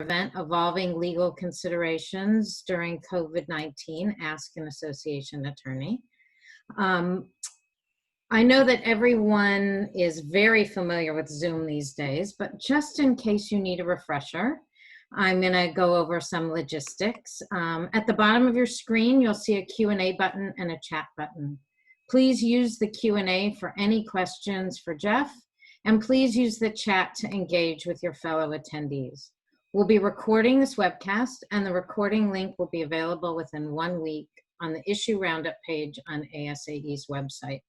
event evolving legal considerations during COVID-19, ask an association attorney. I know that everyone is very familiar with Zoom these days, but just in case you need a refresher, I'm going to go over some logistics. At the bottom of your screen, you'll see a Q&A button and a chat button. Please use the Q&A for any questions for Jeff, and please use the chat to engage with your fellow attendees. We'll be recording this webcast, and the recording link will be available within 1 week on the Issue Roundup page on ASAE's website.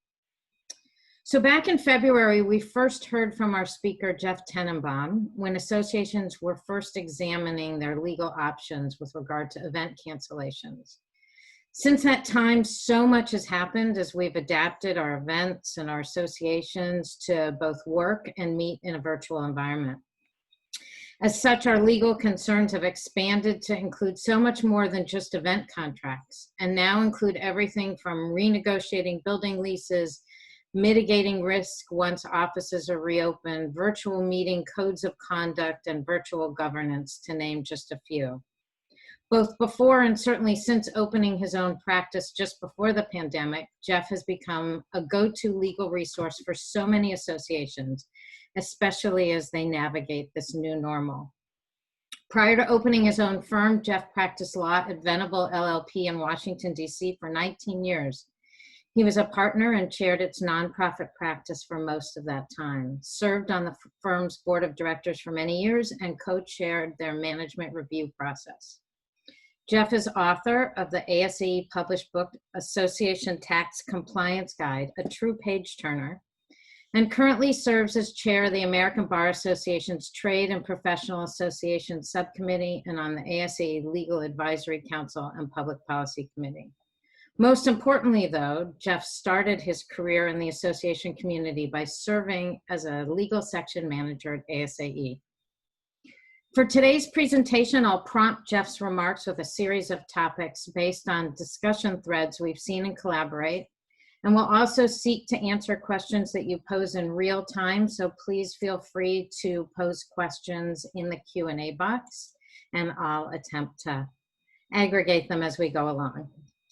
So back in February, we first heard from our speaker, Jeff Tenenbaum, when associations were first examining their legal options with regard to event cancellations. Since that time, so much has happened as we've adapted our events and our associations to both work and meet in a virtual environment. As such, our legal concerns have expanded to include so much more than just event contracts, and now include everything from renegotiating building leases, mitigating risk once offices are reopened, virtual meeting codes of conduct, and virtual governance, to name just a few. Both before and certainly since opening his own practice just before the pandemic, Jeff has become a go-to legal resource for so many associations, especially as they navigate this new normal. Prior to opening his own firm, Jeff practiced law at Venable LLP in Washington, D.C. for 19 years. He was a partner and chaired its nonprofit practice for most of that time, served on the firm's board of directors for many years, and co-chaired their management review process. Jeff is author of the ASAE published book, Association Tax Compliance Guide, a true page-turner, and currently serves as chair of the American Bar Association's Trade and Professional Association Subcommittee and on the ASAE Legal Advisory Council and Public Policy Committee. Most importantly, though, Jeff started his career in the association community by serving as a legal section manager at ASAE. For today's presentation, I'll prompt Jeff's remarks with a series of topics based on discussion threads we've seen in Collaborate, and we'll also seek to answer questions that you pose in real time, so please feel free to pose questions in the Q&A box, and I'll attempt to aggregate them as we go along.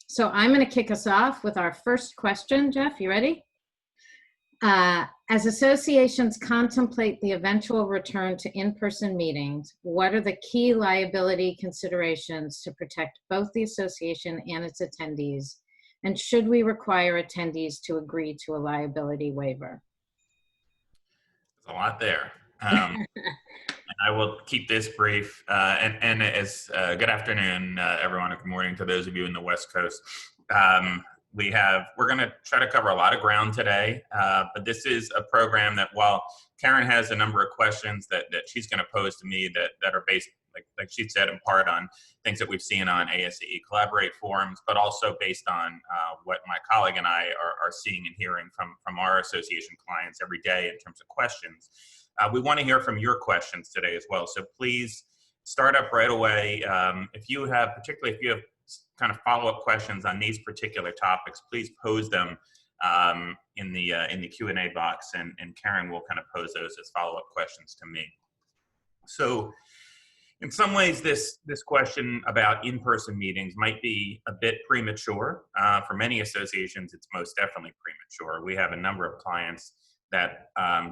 So I'm going to kick us off with our first question. Jeff, you ready? As associations contemplate the eventual return to in-person meetings, what are the key liability considerations to protect both the association and its attendees? And should we require attendees to agree to a liability waiver? There's a lot there. I will keep this brief. And as good afternoon, everyone. Good morning to those of you in the West Coast. We're going to try to cover a lot of ground today, but this is a program that, while Karen has a number of questions that she's going to pose to me that are based, like she said, in part on things that we've seen on ASAE Collaborate forums, but also based on what my colleague and I are seeing and hearing from our association clients every day in terms of questions. We want to hear from your questions today as well, so please start up right away. If you have kind of follow-up questions on these particular topics, please pose them in the Q&A box, and Karen will kind of pose those as follow-up questions to me. So in some ways, this question about in-person meetings might be a bit premature. For many associations, it's most definitely premature. We have a number of clients that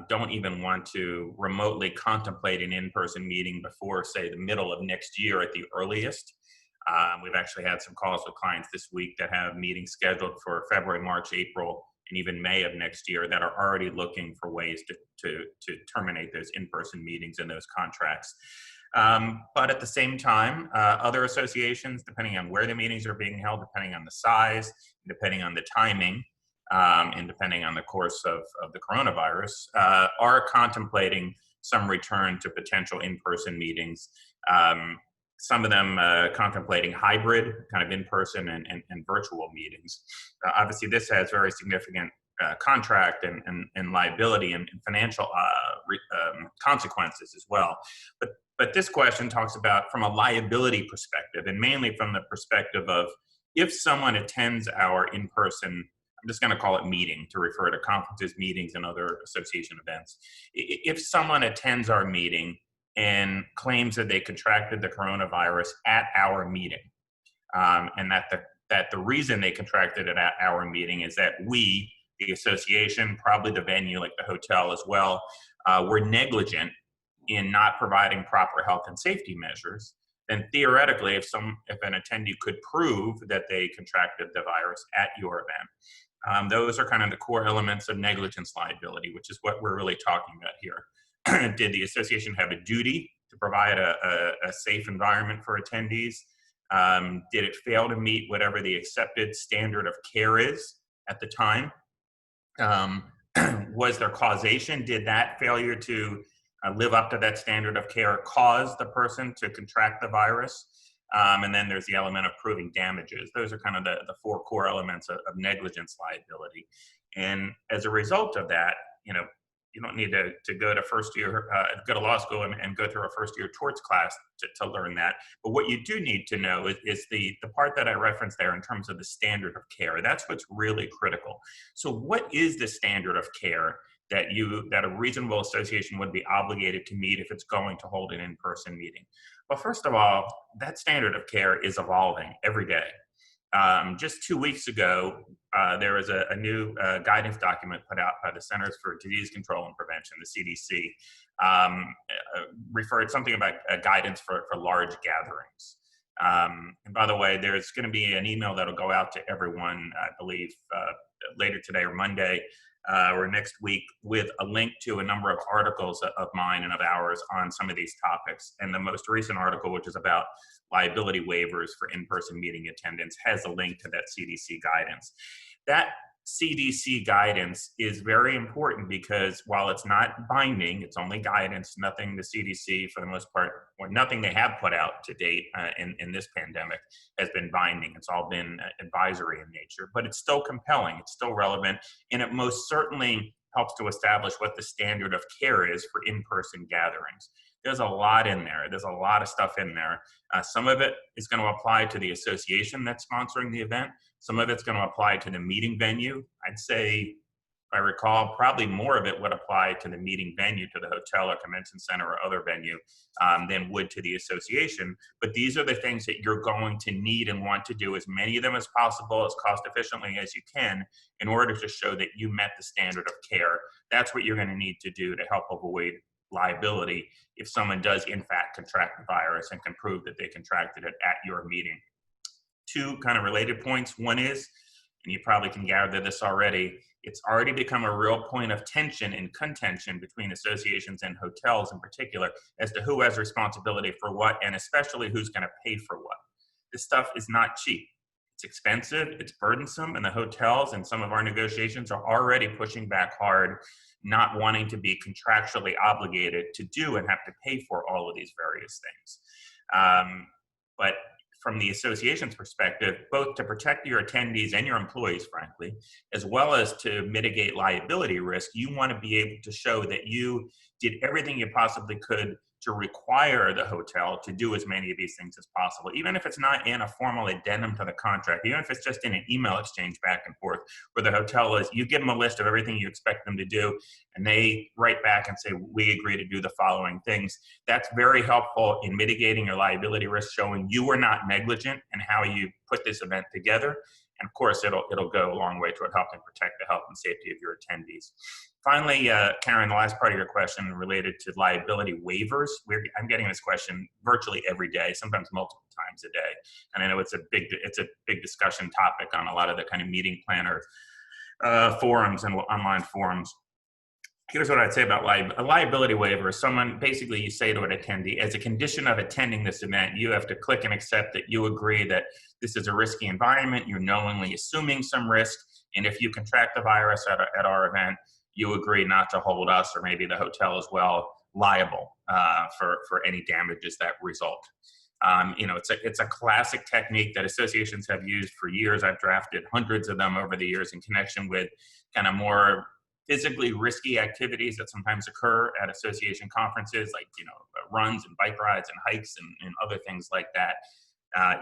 don't even want to remotely contemplate an in-person meeting before, say, the middle of next year at the earliest. We've actually had some calls with clients this week that have meetings scheduled for February, March, April, and even May of next year that are already looking for ways to terminate those in-person meetings and those contracts. But at the same time, other associations, depending on where the meetings are being held, depending on the size, depending on the timing, and depending on the course of the coronavirus, are contemplating some return to potential in-person meetings. Some of them contemplating hybrid, kind of in-person and virtual meetings. Obviously, this has very significant contract and liability and financial consequences as well. But this question talks about from a liability perspective, and mainly from the perspective of if someone attends our in-person, I'm just going to call it meeting to refer to conferences, meetings, and other association events. If someone attends our meeting and claims that they contracted the coronavirus at our meeting, and that the reason they contracted it at our meeting is that we, the association, probably the venue like the hotel as well, were negligent in not providing proper health and safety measures, then theoretically, if an attendee could prove that they contracted the virus at your event, those are kind of the core elements of negligence liability, which is what we're really talking about here. Did the association have a duty to provide a safe environment for attendees? Did it fail to meet whatever the accepted standard of care is at the time? Was there causation? Did that failure to live up to that standard of care cause the person to contract the virus? And then there's the element of proving damages. Those are kind of the four core elements of negligence liability. And as a result of that, you don't need to go to first year, go to law school and go through a first year torts class to learn that. But what you do need to know is the part that I referenced there in terms of the standard of care. That's what's really critical. So what is the standard of care that a reasonable association would be obligated to meet if it's going to hold an in-person meeting? Well, first of all, that standard of care is evolving every day. Just 2 weeks ago, there was a new guidance document put out by the Centers for Disease Control and Prevention, the CDC, referred something about guidance for large gatherings. And by the way, there's going to be an email that'll go out to everyone, I believe, later today or Monday or next week, with a link to a number of articles of mine and of ours on some of these topics. And the most recent article, which is about liability waivers for in-person meeting attendance, has a link to that CDC guidance. That CDC guidance is very important because while it's not binding, it's only guidance, nothing the CDC, for the most part, or nothing they have put out to date in this pandemic has been binding. It's all been advisory in nature, but it's still compelling, it's still relevant, and it most certainly helps to establish what the standard of care is for in-person gatherings. There's a lot in there. There's a lot of stuff in there. Some of it is going to apply to the association that's sponsoring the event. Some of it's going to apply to the meeting venue. I'd say, if I recall, probably more of it would apply to the meeting venue, to the hotel or convention center or other venue, than would to the association. But these are the things that you're going to need and want to do as many of them as possible, as cost efficiently as you can, in order to show that you met the standard of care. That's what you're going to need to do to help avoid liability if someone does in fact contract the virus and can prove that they contracted it at your meeting. Two kind of related points. One is, and you probably can gather this already, it's already become a real point of tension and contention between associations and hotels in particular as to who has responsibility for what, and especially who's going to pay for what. This stuff is not cheap. It's expensive, it's burdensome, and the hotels and some of our negotiations are already pushing back hard, not wanting to be contractually obligated to do and have to pay for all of these various things. But from the association's perspective, both to protect your attendees and your employees, frankly, as well as to mitigate liability risk, you want to be able to show that you did everything you possibly could to require the hotel to do as many of these things as possible, even if it's not in a formal addendum to the contract, even if it's just in an email exchange back and forth, where the hotel is, you give them a list of everything you expect them to do, and they write back and say, we agree to do the following things. That's very helpful in mitigating your liability risk, showing you were not negligent in how you put this event together. And of course, it'll go a long way toward helping protect the health and safety of your attendees. Finally, Karen, the last part of your question related to liability waivers. I'm getting this question virtually every day, sometimes multiple times a day. And I know it's a big discussion topic on a lot of the kind of meeting planner forums and online forums. Here's what I'd say about a liability waiver. Someone, basically you say to an attendee, as a condition of attending this event, you have to click and accept that you agree that this is a risky environment, you're knowingly assuming some risk, and if you contract the virus at our event, you agree not to hold us, or maybe the hotel as well, liable for any damages that result. It's a classic technique that associations have used for years. I've drafted hundreds of them over the years in connection with kind of more physically risky activities that sometimes occur at association conferences, like runs and bike rides and hikes and other things like that,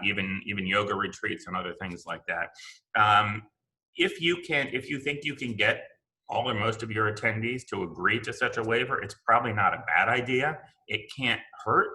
even yoga retreats and other things like that. If you think you can get all or most of your attendees to agree to such a waiver, it's probably not a bad idea. It can't hurt.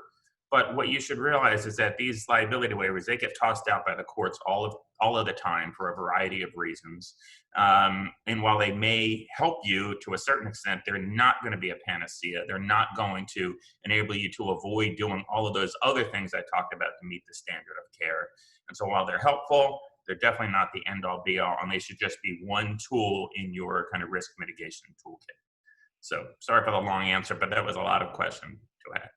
But what you should realize is that these liability waivers, they get tossed out by the courts all of the time for a variety of reasons. And while they may help you to a certain extent, they're not going to be a panacea. They're not going to enable you to avoid doing all of those other things I talked about to meet the standard of care. And so while they're helpful, they're definitely not the end-all be-all, and they should just be one tool in your kind of risk mitigation toolkit. So sorry for the long answer, but that was a lot of questions.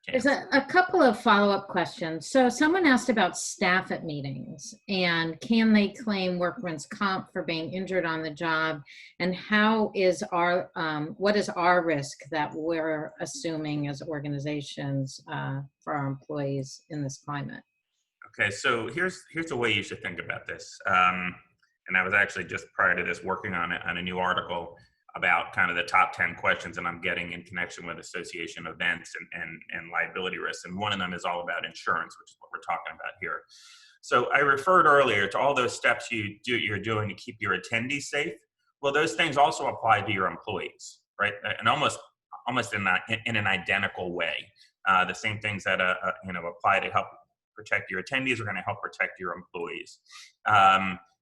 There's a couple of follow-up questions. So someone asked about staff at meetings, and can they claim workman's comp for being injured on the job, and how is our what is our risk that we're assuming as organizations for our employees in this climate? Okay, so here's the way you should think about this. And I was actually just prior to this working on a new article about kind of the top 10 questions that I'm getting in connection with association events and liability risks. And one of them is all about insurance, which is what we're talking about here. So I referred earlier to all those steps you're doing to keep your attendees safe. Well, those things also apply to your employees, right? And almost in an identical way. The same things that apply to help protect your attendees are going to help protect your employees.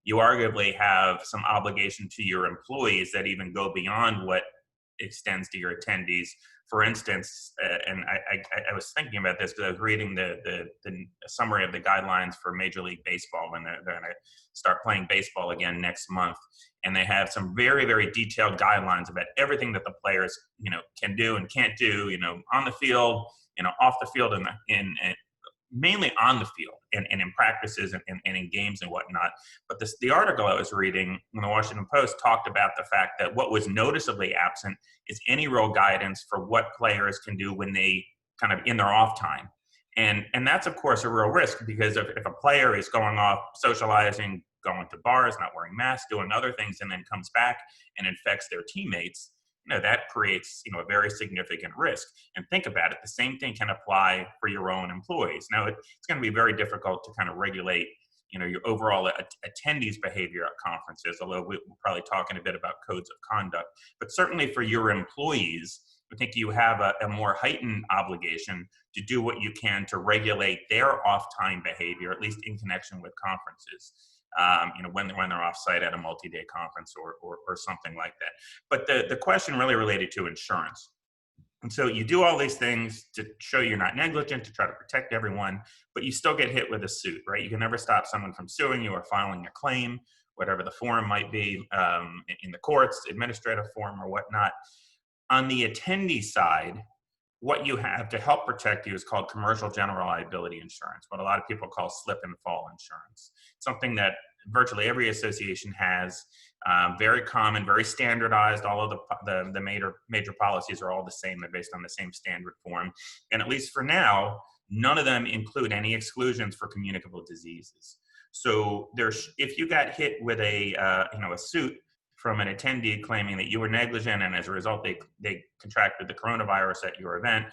You arguably have some obligation to your employees that even go beyond what extends to your attendees. For instance, and I was thinking about this because I was reading the summary of the guidelines for Major League Baseball when they're going to start playing baseball again next month. And they have some very, very detailed guidelines about everything that the players, can do and can't do, on the field, off the field, and mainly on the field and in practices and in games and whatnot. But the article I was reading in the Washington Post talked about the fact that what was noticeably absent is any real guidance for what players can do when they kind of in their off time. And that's, of course, a real risk, because if a player is going off socializing, going to bars, not wearing masks, doing other things, and then comes back and infects their teammates, that creates, a very significant risk. And think about it, the same thing can apply for your own employees. Now, it's going to be very difficult to kind of regulate, your overall attendees' behavior at conferences, although we're probably talking a bit about codes of conduct. But certainly for your employees, I think you have a more heightened obligation to do what you can to regulate their off-time behavior, at least in connection with conferences. When they're off-site at a multi-day conference or something like that. But the question really related to insurance. And so you do all these things to show you're not negligent, to try to protect everyone, but you still get hit with a suit, right? You can never stop someone from suing you or filing a claim, whatever the form might be, in the courts, administrative form or whatnot. On the attendee side, what you have to help protect you is called commercial general liability insurance, what a lot of people call slip and fall insurance. Something that virtually every association has, very common, very standardized. All of the major policies are all the same. They're based on the same standard form. And at least for now, none of them include any exclusions for communicable diseases. So if you got hit with a suit from an attendee claiming that you were negligent and as a result they contracted the coronavirus at your event,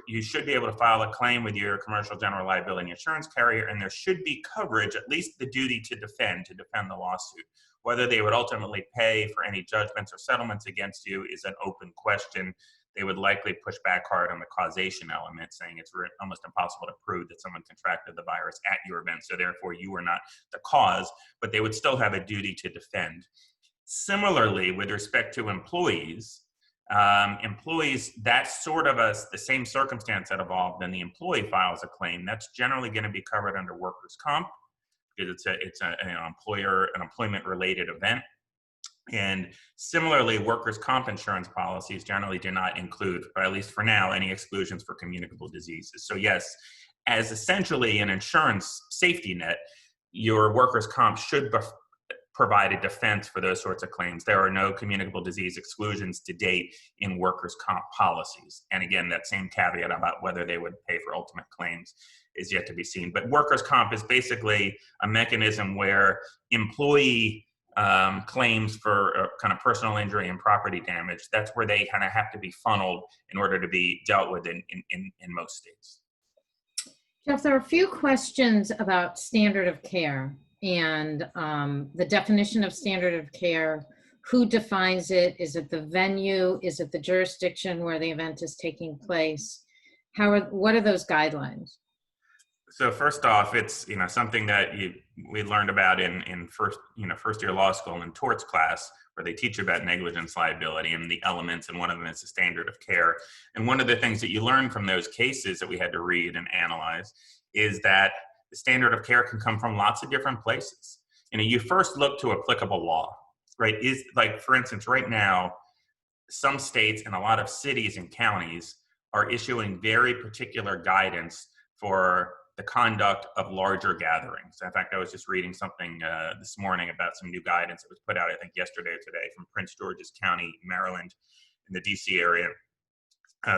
you should be able to file a claim with your commercial general liability insurance carrier, and there should be coverage, at least the duty to defend the lawsuit. Whether they would ultimately pay for any judgments or settlements against you is an open question. They would likely push back hard on the causation element, saying it's almost impossible to prove that someone contracted the virus at your event, so therefore you were not the cause, but they would still have a duty to defend. Similarly, with respect to employees, that's sort of the same circumstance that evolved, and the employee files a claim. That's generally going to be covered under workers' comp, because it's an employment-related event. And similarly, workers' comp insurance policies generally do not include, or at least for now, any exclusions for communicable diseases. So yes, as essentially an insurance safety net, your workers' comp should provide a defense for those sorts of claims. There are no communicable disease exclusions to date in workers' comp policies. And again, that same caveat about whether they would pay for ultimate claims is yet to be seen. But workers' comp is basically a mechanism where employee claims for kind of personal injury and property damage, that's where they kind of have to be funneled in order to be dealt with in most states. Jeff, there are a few questions about standard of care and the definition of standard of care, Who defines it? Is it the venue? Is it the jurisdiction where the event is taking place? What are those guidelines? So first off, it's something that we learned about in first year law school in torts class, where they teach about negligence liability and the elements, and one of them is the standard of care. And one of the things that you learn from those cases that we had to read and analyze is that the standard of care can come from lots of different places. You first look to applicable law, right? Is like, for instance, right now, some states and a lot of cities and counties are issuing very particular guidance for the conduct of larger gatherings. In fact, I was just reading something this morning about some new guidance that was put out, I think yesterday or today, from Prince George's County, Maryland, in the DC area.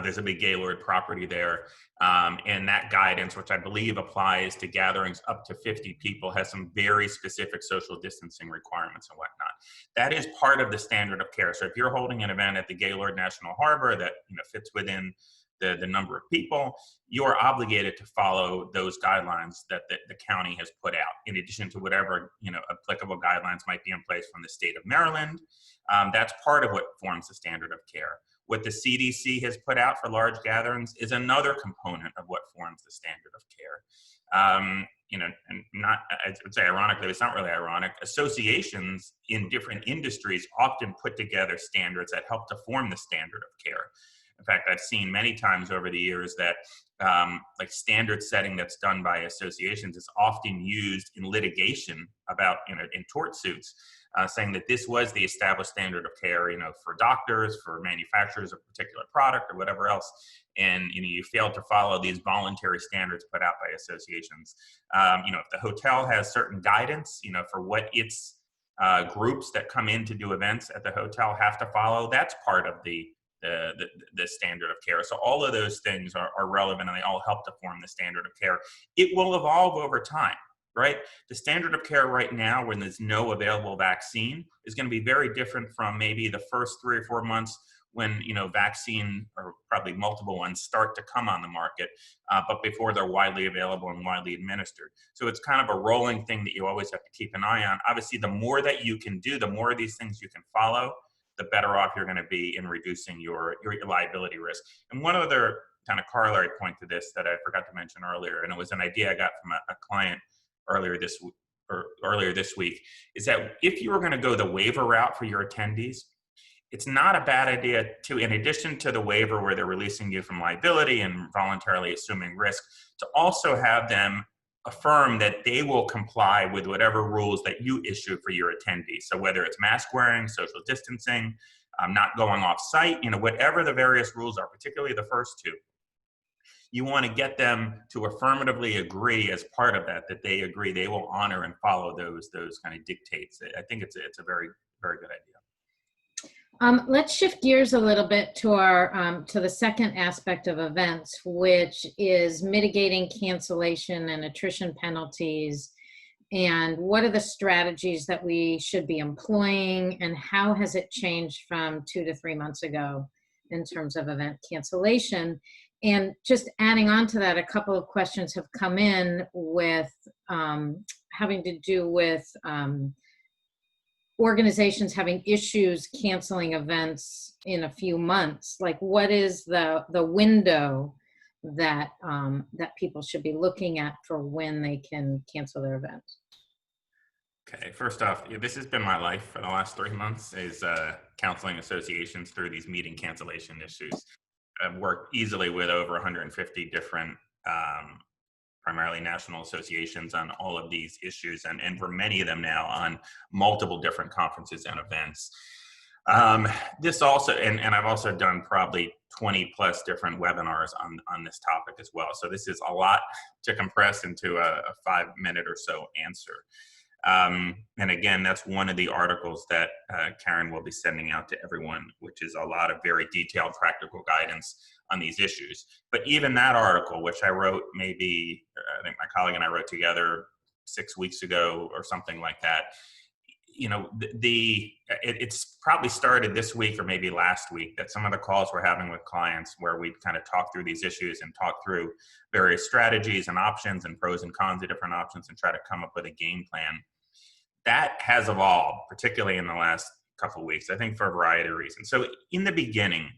There's a big Gaylord property there. And that guidance, which I believe applies to gatherings up to 50 people, has some very specific social distancing requirements and whatnot. That is part of the standard of care. So if you're holding an event at the Gaylord National Harbor that fits within the number of people, you are obligated to follow those guidelines that the county has put out, in addition to whatever applicable guidelines might be in place from the state of Maryland. That's part of what forms the standard of care. What the CDC has put out for large gatherings is another component of what forms the standard of care. And not, I would say ironically, but it's not really ironic, associations in different industries often put together standards that help to form the standard of care. In fact, I've seen many times over the years that like standard setting that's done by associations is often used in litigation about, in tort suits, saying that this was the established standard of care, for doctors, for manufacturers of a particular product or whatever else. And, you failed to follow these voluntary standards put out by associations. If the hotel has certain guidance, for what its groups that come in to do events at the hotel have to follow, that's part of the standard of care. So all of those things are relevant, and they all help to form the standard of care. It will evolve over time, right? The standard of care right now, when there's no available vaccine, is going to be very different from maybe the first 3 or 4 months when vaccine, or probably multiple ones, start to come on the market, but before they're widely available and widely administered. So it's kind of a rolling thing that you always have to keep an eye on. Obviously, the more that you can do, the more of these things you can follow, the better off you're going to be in reducing your liability risk. And one other kind of corollary point to this that I forgot to mention earlier, and it was an idea I got from a client earlier this week, is that if you were going to go the waiver route for your attendees, it's not a bad idea to, in addition to the waiver where they're releasing you from liability and voluntarily assuming risk, to also have them affirm that they will comply with whatever rules that you issue for your attendees. So whether it's mask wearing, social distancing, not going off site, whatever the various rules are, particularly the first two, you want to get them to affirmatively agree as part of that they agree they will honor and follow those kind of dictates. I think it's a very, very good idea. Let's shift gears a little bit to our to the second aspect of events, which is mitigating cancellation and attrition penalties. And what are the strategies that we should be employing, and how has it changed from 2 to 3 months ago in terms of event cancellation? And just adding on to that, a couple of questions have come in with having to do with organizations having issues canceling events in a few months. Like, what is the window that that people should be looking at for when they can cancel their events? Okay, first off, this has been my life for the last 3 months, is counseling associations through these meeting cancellation issues. I've worked easily with over 150 different primarily national associations on all of these issues, and for many of them now on multiple different conferences and events. This also, and I've also done probably 20 plus different webinars on this topic as well. So this is a lot to compress into a 5-minute or so answer. And again, that's one of the articles that Karen will be sending out to everyone, which is a lot of very detailed practical guidance on these issues. But even that article, which I wrote maybe, I think my colleague and I wrote together 6 weeks ago or something like that, it's probably started this week or maybe last week, that some of the calls we're having with clients where we kind of talk through these issues and talk through various strategies and options and pros and cons of different options and try to come up with a game plan. That has evolved, particularly in the last couple of weeks, I think for a variety of reasons. So in the beginning,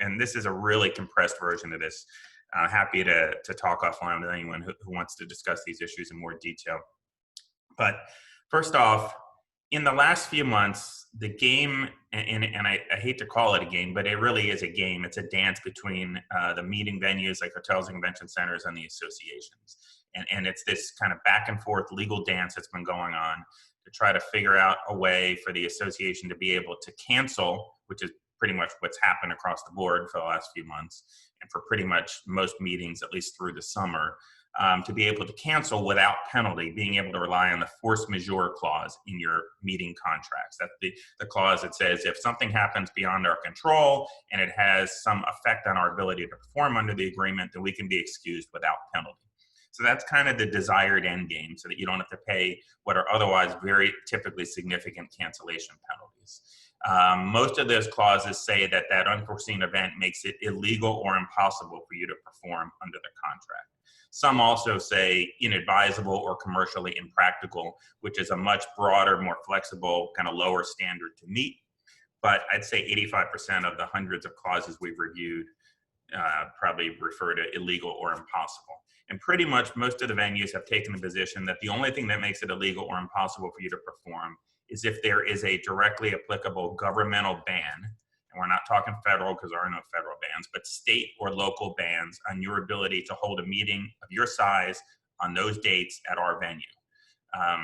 and this is a really compressed version of this, happy to talk offline with anyone who wants to discuss these issues in more detail. But first off, in the last few months, the game, and I hate to call it a game, but it really is a game. It's a dance between the meeting venues like hotels and convention centers and the associations. And it's this kind of back and forth legal dance that's been going on to try to figure out a way for the association to be able to cancel, which is pretty much what's happened across the board for the last few months, and for pretty much most meetings, at least through the summer, to be able to cancel without penalty, being able to rely on the force majeure clause in your meeting contracts. That's the clause that says if something happens beyond our control and it has some effect on our ability to perform under the agreement, then we can be excused without penalty. So that's kind of the desired end game, so that you don't have to pay what are otherwise very typically significant cancellation penalties. Most of those clauses say that that unforeseen event makes it illegal or impossible for you to perform under the contract. Some also say inadvisable or commercially impractical, which is a much broader, more flexible, kind of lower standard to meet. But I'd say 85% of the hundreds of clauses we've reviewed probably refer to illegal or impossible. And pretty much most of the venues have taken the position that the only thing that makes it illegal or impossible for you to perform is if there is a directly applicable governmental ban. And we're not talking federal because there are no federal bans, but state or local bans on your ability to hold a meeting of your size on those dates at our venue.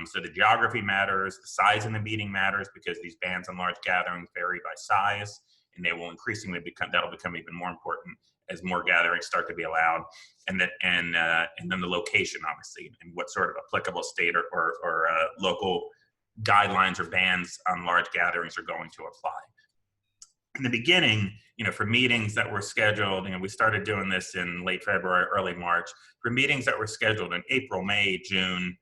So the geography matters, the size of the meeting matters, because these bans on large gatherings vary by size, and they will increasingly that'll become even more important as more gatherings start to be allowed, and then the location, obviously, and what sort of applicable state or local guidelines or bans on large gatherings are going to apply. In the beginning, for meetings that were scheduled, we started doing this in late February, early March, for meetings that were scheduled in April, May, June,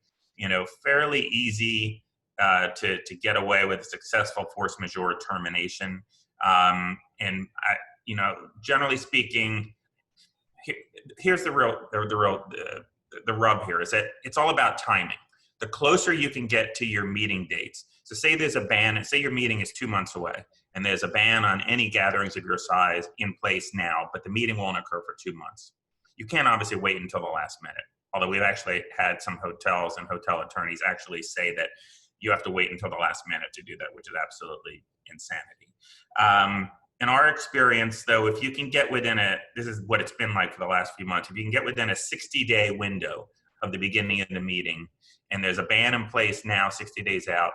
fairly easy to get away with a successful force majeure termination. Generally speaking, here's the rub here, is that it's all about timing. The closer you can get to your meeting dates. So say there's a ban, say your meeting is 2 months away, and there's a ban on any gatherings of your size in place now, but the meeting won't occur for 2 months. You can't obviously wait until the last minute, although we've actually had some hotels and hotel attorneys actually say that you have to wait until the last minute to do that, which is absolutely insanity. In our experience, though, if you can get within this is what it's been like for the last few months, if you can get within a 60-day window of the beginning of the meeting, and there's a ban in place now 60 days out,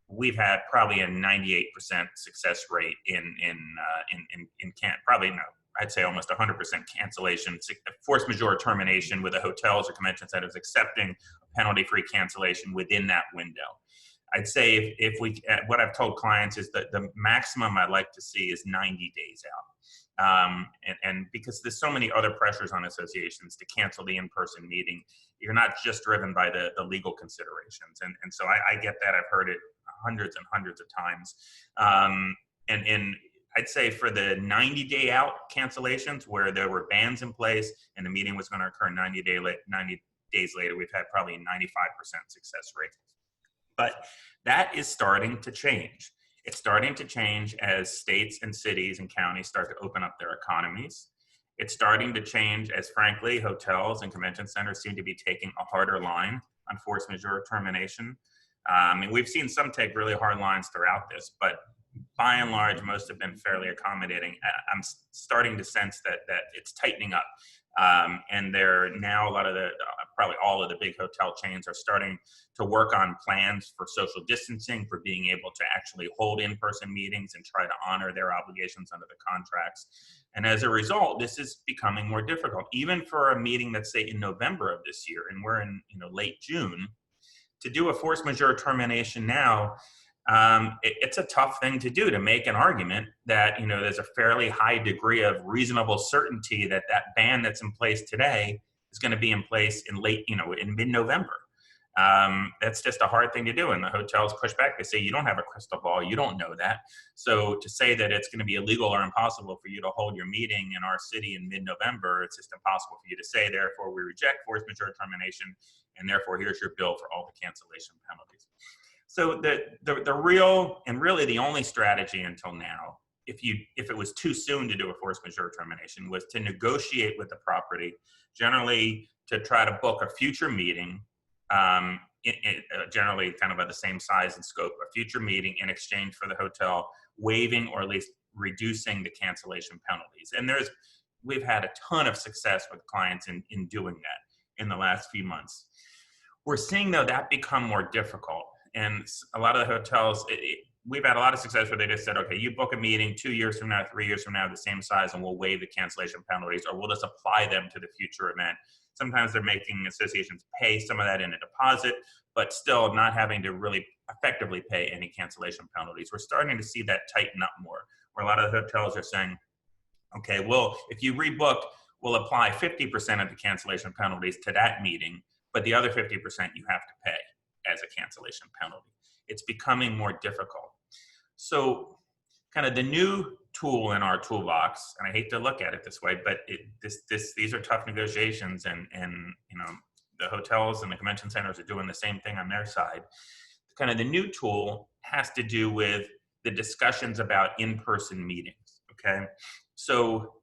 we've had probably a 98% success rate I'd say almost 100% cancellation, force majeure termination with the hotels or convention centers accepting a penalty-free cancellation within that window. I'd say what I've told clients is that the maximum I'd like to see is 90 days out. And because there's so many other pressures on associations to cancel the in-person meeting, you're not just driven by the legal considerations. And so I get that. I've heard it hundreds and hundreds of times. And I'd say for the 90-day out cancellations where there were bans in place and the meeting was going to occur 90 days later, we've had probably a 95% success rate. But that is starting to change. It's starting to change as states and cities and counties start to open up their economies. It's starting to change as, frankly, hotels and convention centers seem to be taking a harder line on force majeure termination. We've seen some take really hard lines throughout this, but by and large, most have been fairly accommodating. I'm starting to sense that it's tightening up. And now a lot of probably all of the big hotel chains are starting to work on plans for social distancing, for being able to actually hold in-person meetings and try to honor their obligations under the contracts. And as a result, this is becoming more difficult, even for a meeting that's, say, in November of this year, and we're in late June. To do a force majeure termination now, it's a tough thing to do, to make an argument that there's a fairly high degree of reasonable certainty that ban that's in place today is going to be in place in in mid-November. That's just a hard thing to do, and the hotels push back. They say you don't have a crystal ball, you don't know that. So to say that it's going to be illegal or impossible for you to hold your meeting in our city in mid-November, it's just impossible for you to say. Therefore, we reject force majeure termination, and therefore here's your bill for all the cancellation penalties. So the real and really the only strategy until now, if it was too soon to do a force majeure termination, was to negotiate with the property, generally to try to book a future meeting, generally kind of of the same size and scope, a future meeting in exchange for the hotel waiving or at least reducing the cancellation penalties. And we've had a ton of success with clients in doing that in the last few months. We're seeing, though, that become more difficult. And a lot of the hotels, we've had a lot of success where they just said, okay, you book a meeting 2 years from now, 3 years from now, the same size, and we'll waive the cancellation penalties, or we'll just apply them to the future event. Sometimes they're making associations pay some of that in a deposit, but still not having to really effectively pay any cancellation penalties. We're starting to see that tighten up more, where a lot of the hotels are saying, okay, well, if you rebook, we'll apply 50% of the cancellation penalties to that meeting, but the other 50% you have to pay as a cancellation penalty. It's becoming more difficult. So kind of the new tool in our toolbox, and I hate to look at it this way, but these are tough negotiations, and the hotels and the convention centers are doing the same thing on their side. Kind of the new tool has to do with the discussions about in-person meetings, okay? So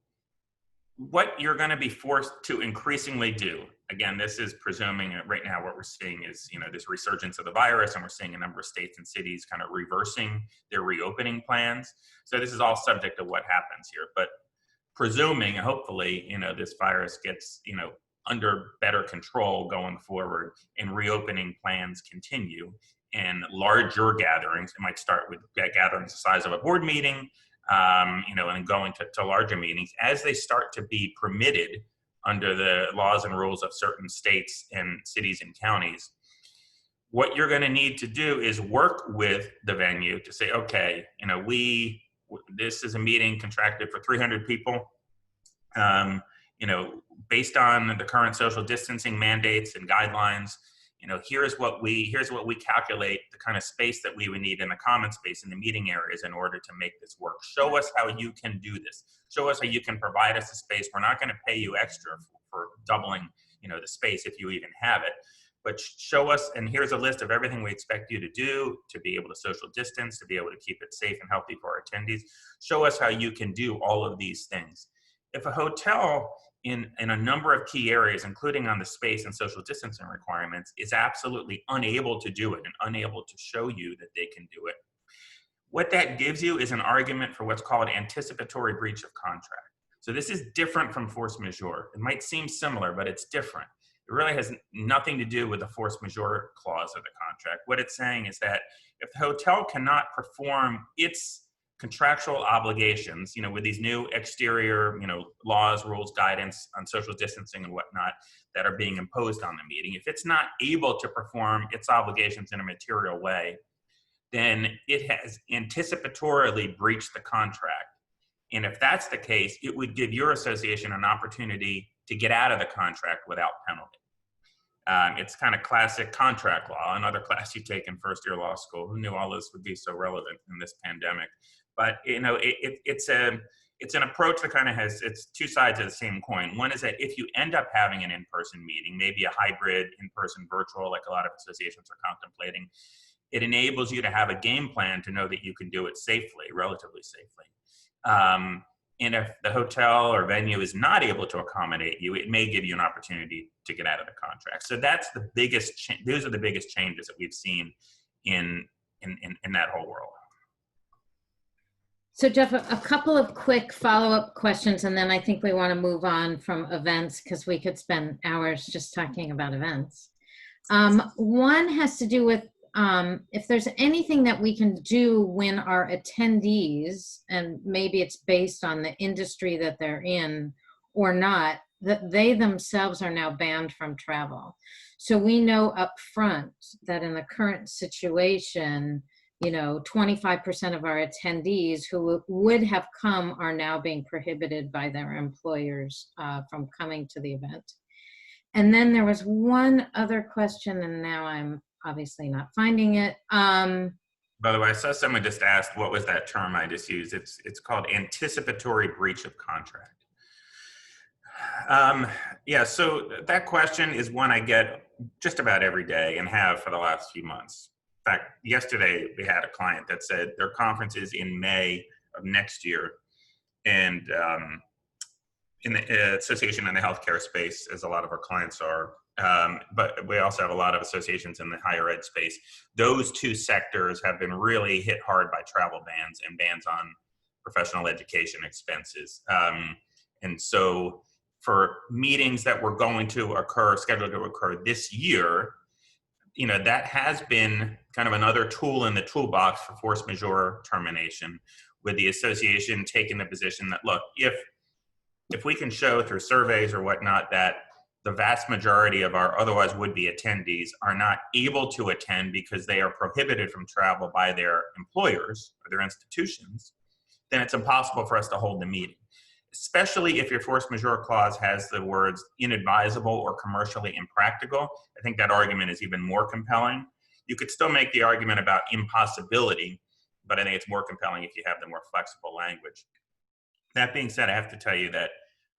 what you're going to be forced to increasingly do, again, this is presuming right now what we're seeing is, this resurgence of the virus, and we're seeing a number of states and cities kind of reversing their reopening plans. So this is all subject to what happens here, but presuming, hopefully, this virus gets, under better control going forward and reopening plans continue, and larger gatherings, it might start with gatherings the size of a board meeting, and going to larger meetings as they start to be permitted under the laws and rules of certain states and cities and counties. What you're going to need to do is work with the venue to say, okay, this is a meeting contracted for 300 people. Based on the current social distancing mandates and guidelines, here's what we calculate the kind of space that we would need in the common space in the meeting areas in order to make this work. Show us how you can do this. Show us how you can provide us a space. We're not going to pay you extra for doubling, the space if you even have it. But show us, and here's a list of everything we expect you to do to be able to social distance, to be able to keep it safe and healthy for our attendees. Show us how you can do all of these things. If a hotel in a number of key areas, including on the space and social distancing requirements, is absolutely unable to do it and unable to show you that they can do it, what that gives you is an argument for what's called anticipatory breach of contract. So this is different from force majeure. It might seem similar, but it's different. It really has nothing to do with the force majeure clause of the contract. What it's saying is that if the hotel cannot perform its contractual obligations, with these new exterior, laws, rules, guidance on social distancing and whatnot that are being imposed on the meeting, if it's not able to perform its obligations in a material way, then it has anticipatorily breached the contract. And if that's the case, it would give your association an opportunity to get out of the contract without penalty. It's kind of classic contract law, another class you take in first year law school. Who knew all this would be so relevant in this pandemic? But it's an approach that kind of it's two sides of the same coin. One is that if you end up having an in-person meeting, maybe a hybrid in-person virtual, like a lot of associations are contemplating, it enables you to have a game plan to know that you can do it safely, relatively safely. And if the hotel or venue is not able to accommodate you, it may give you an opportunity to get out of the contract. So that's the biggest. Those are the biggest changes that we've seen in that whole world. So Jeff, a couple of quick follow-up questions, and then I think we want to move on from events because we could spend hours just talking about events. One has to do with if there's anything that we can do when our attendees, and maybe it's based on the industry that they're in or not, that they themselves are now banned from travel. So we know up front that in the current situation, 25% of our attendees who would have come are now being prohibited by their employers from coming to the event. And then there was one other question, and now I'm obviously not finding it. By the way, I saw someone just asked, what was that term I just used? It's called anticipatory breach of contract. Yeah, so that question is one I get just about every day and have for the last few months. fact, yesterday we had a client that said their conference is in May of next year, and in the association in the healthcare space, as a lot of our clients are, but we also have a lot of associations in the higher ed space. Those two sectors have been really hit hard by travel bans and bans on professional education expenses. And so for meetings that were going to occur, scheduled to occur this year, that has been kind of another tool in the toolbox for force majeure termination, with the association taking the position that, look, if we can show through surveys or whatnot that the vast majority of our otherwise would-be attendees are not able to attend because they are prohibited from travel by their employers or their institutions, then it's impossible for us to hold the meeting. Especially if your force majeure clause has the words inadvisable or commercially impractical. I think that argument is even more compelling. You could still make the argument about impossibility, but I think it's more compelling if you have the more flexible language. That being said, I have to tell you that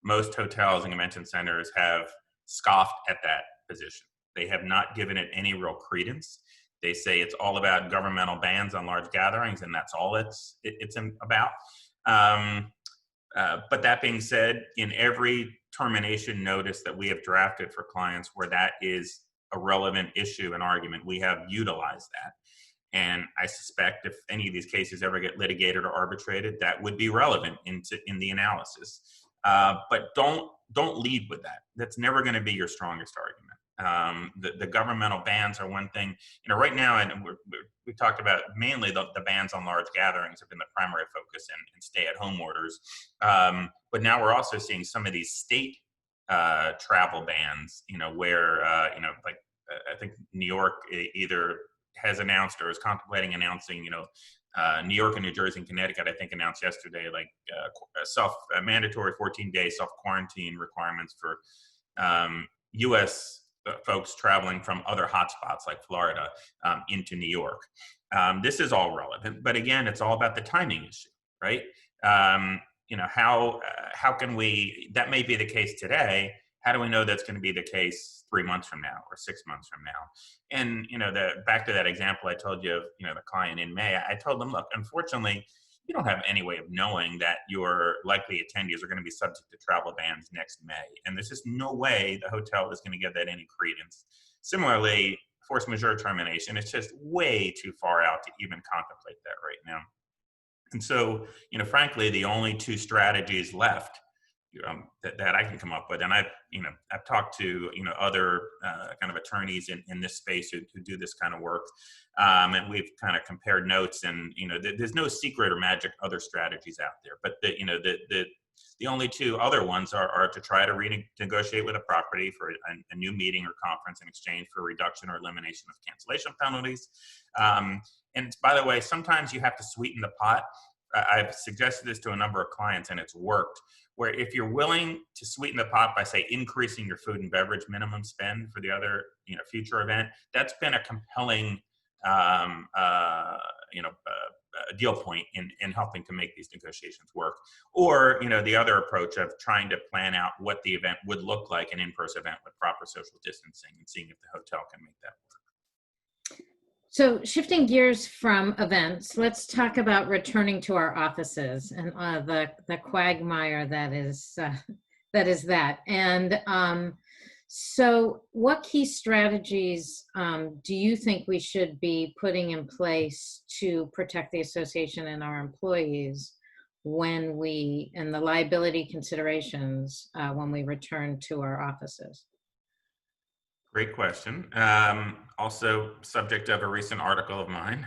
most hotels and convention centers have scoffed at that position. They have not given it any real credence. They say it's all about governmental bans on large gatherings, and that's all it's about. But that being said, in every termination notice that we have drafted for clients where that is a relevant issue and argument, we have utilized that. And I suspect if any of these cases ever get litigated or arbitrated, that would be relevant in the analysis. But don't lead with that. That's never going to be your strongest argument. The governmental bans are one thing. Right now, and we talked about mainly the bans on large gatherings have been the primary focus and stay-at-home orders. But now we're also seeing some of these state travel bans. Where like I think New York either has announced or is contemplating announcing. New York and New Jersey and Connecticut, I think, announced yesterday, like mandatory 14-day self-quarantine requirements for U.S. Folks traveling from other hotspots like Florida into New York. This is all relevant, but again, it's all about the timing issue, right? How can we? That may be the case today. How do we know that's going to be the case 3 months from now or 6 months from now? And back to that example I told you of, the client in May, I told them, look, unfortunately, you don't have any way of knowing that your likely attendees are going to be subject to travel bans next May. And there's just no way the hotel is going to give that any credence. Similarly, force majeure termination, it's just way too far out to even contemplate that right now. And so, frankly, the only two strategies left that I can come up with, and I've talked to other kind of attorneys in this space who do this kind of work, and we've kind of compared notes, and there's no secret or magic other strategies out there, but the only two other ones are to try to renegotiate with a property for a new meeting or conference in exchange for reduction or elimination of cancellation penalties. And by the way, sometimes you have to sweeten the pot. I've suggested this to a number of clients, and it's worked, where if you're willing to sweeten the pot by, say, increasing your food and beverage minimum spend for the other future event, that's been a compelling deal point in helping to make these negotiations work. Or the other approach of trying to plan out what the event would look like, an in-person event with proper social distancing, and seeing if the hotel can make that work. So shifting gears from events, let's talk about returning to our offices and the quagmire that is that. And so what key strategies do you think we should be putting in place to protect the association and our employees and the liability considerations when we return to our offices? Great question. Also subject of a recent article of mine.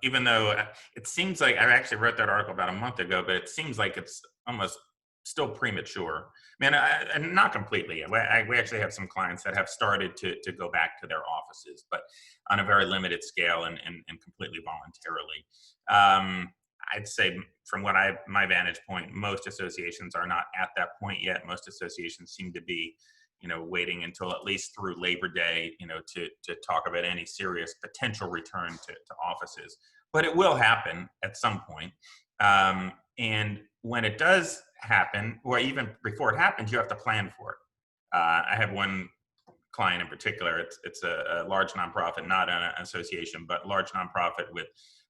Even though it seems like, I actually wrote that article about a month ago, but it seems like it's almost still premature. And not completely. We actually have some clients that have started to go back to their offices, but on a very limited scale and completely voluntarily. I'd say from my vantage point, most associations are not at that point yet. Most associations seem to be waiting until at least through Labor Day, to talk about any serious potential return to offices. But it will happen at some point. And when it does happen, or even before it happens, you have to plan for it. I have one client in particular, it's a large nonprofit, not an association, but large nonprofit with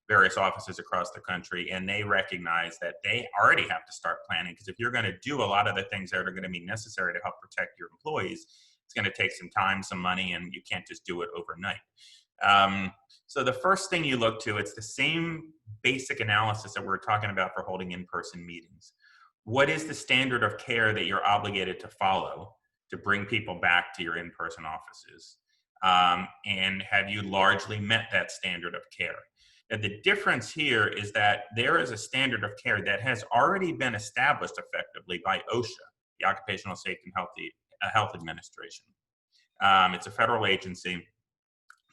various offices across the country, and they recognize that they already have to start planning, because if you're going to do a lot of the things that are going to be necessary to help protect your employees, it's going to take some time, some money, and you can't just do it overnight. So the first thing you look to, it's the same basic analysis that we're talking about for holding in-person meetings. What is the standard of care that you're obligated to follow to bring people back to your in-person offices? And have you largely met that standard of care? And the difference here is that there is a standard of care that has already been established effectively by OSHA, the Occupational Safety and Health Administration. It's a federal agency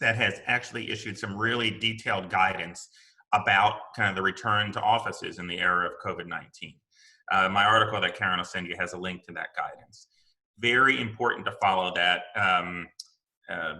that has actually issued some really detailed guidance about kind of the return to offices in the era of COVID-19. My article that Karen will send you has a link to that guidance. Very important to follow that.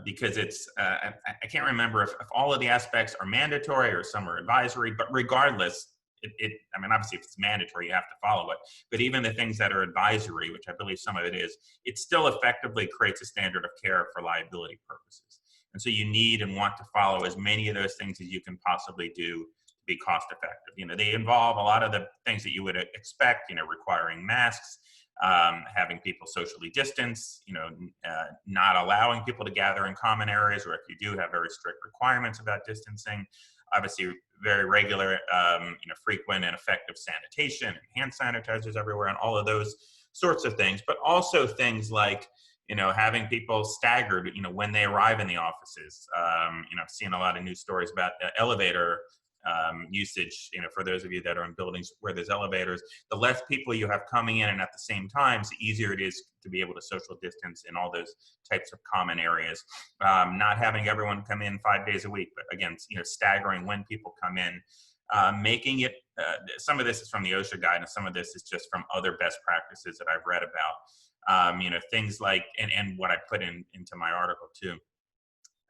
Because it's, I can't remember if all of the aspects are mandatory or some are advisory, but regardless, I mean, obviously if it's mandatory, you have to follow it, but even the things that are advisory, which I believe some of it is, it still effectively creates a standard of care for liability purposes. And so you need and want to follow as many of those things as you can possibly do to be cost effective. You know, they involve a lot of the things that you would expect, you know, requiring masks, having people socially distance, you know, not allowing people to gather in common areas, or if you do have very strict requirements about distancing, obviously very regular, you know, frequent and effective sanitation and hand sanitizers everywhere and all of those sorts of things, but also things like, you know, having people staggered, you know, when they arrive in the offices. You know, I've seen a lot of news stories about elevator usage, you know, for those of you that are in buildings where there's elevators, the less people you have coming in and at the same time, the easier it is to be able to social distance in all those types of common areas. Not having everyone come in 5 days a week, but again, you know, staggering when people come in, making it, some of this is from the OSHA guidance, some of this is just from other best practices that I've read about. You know, things like, and what I put into my article too,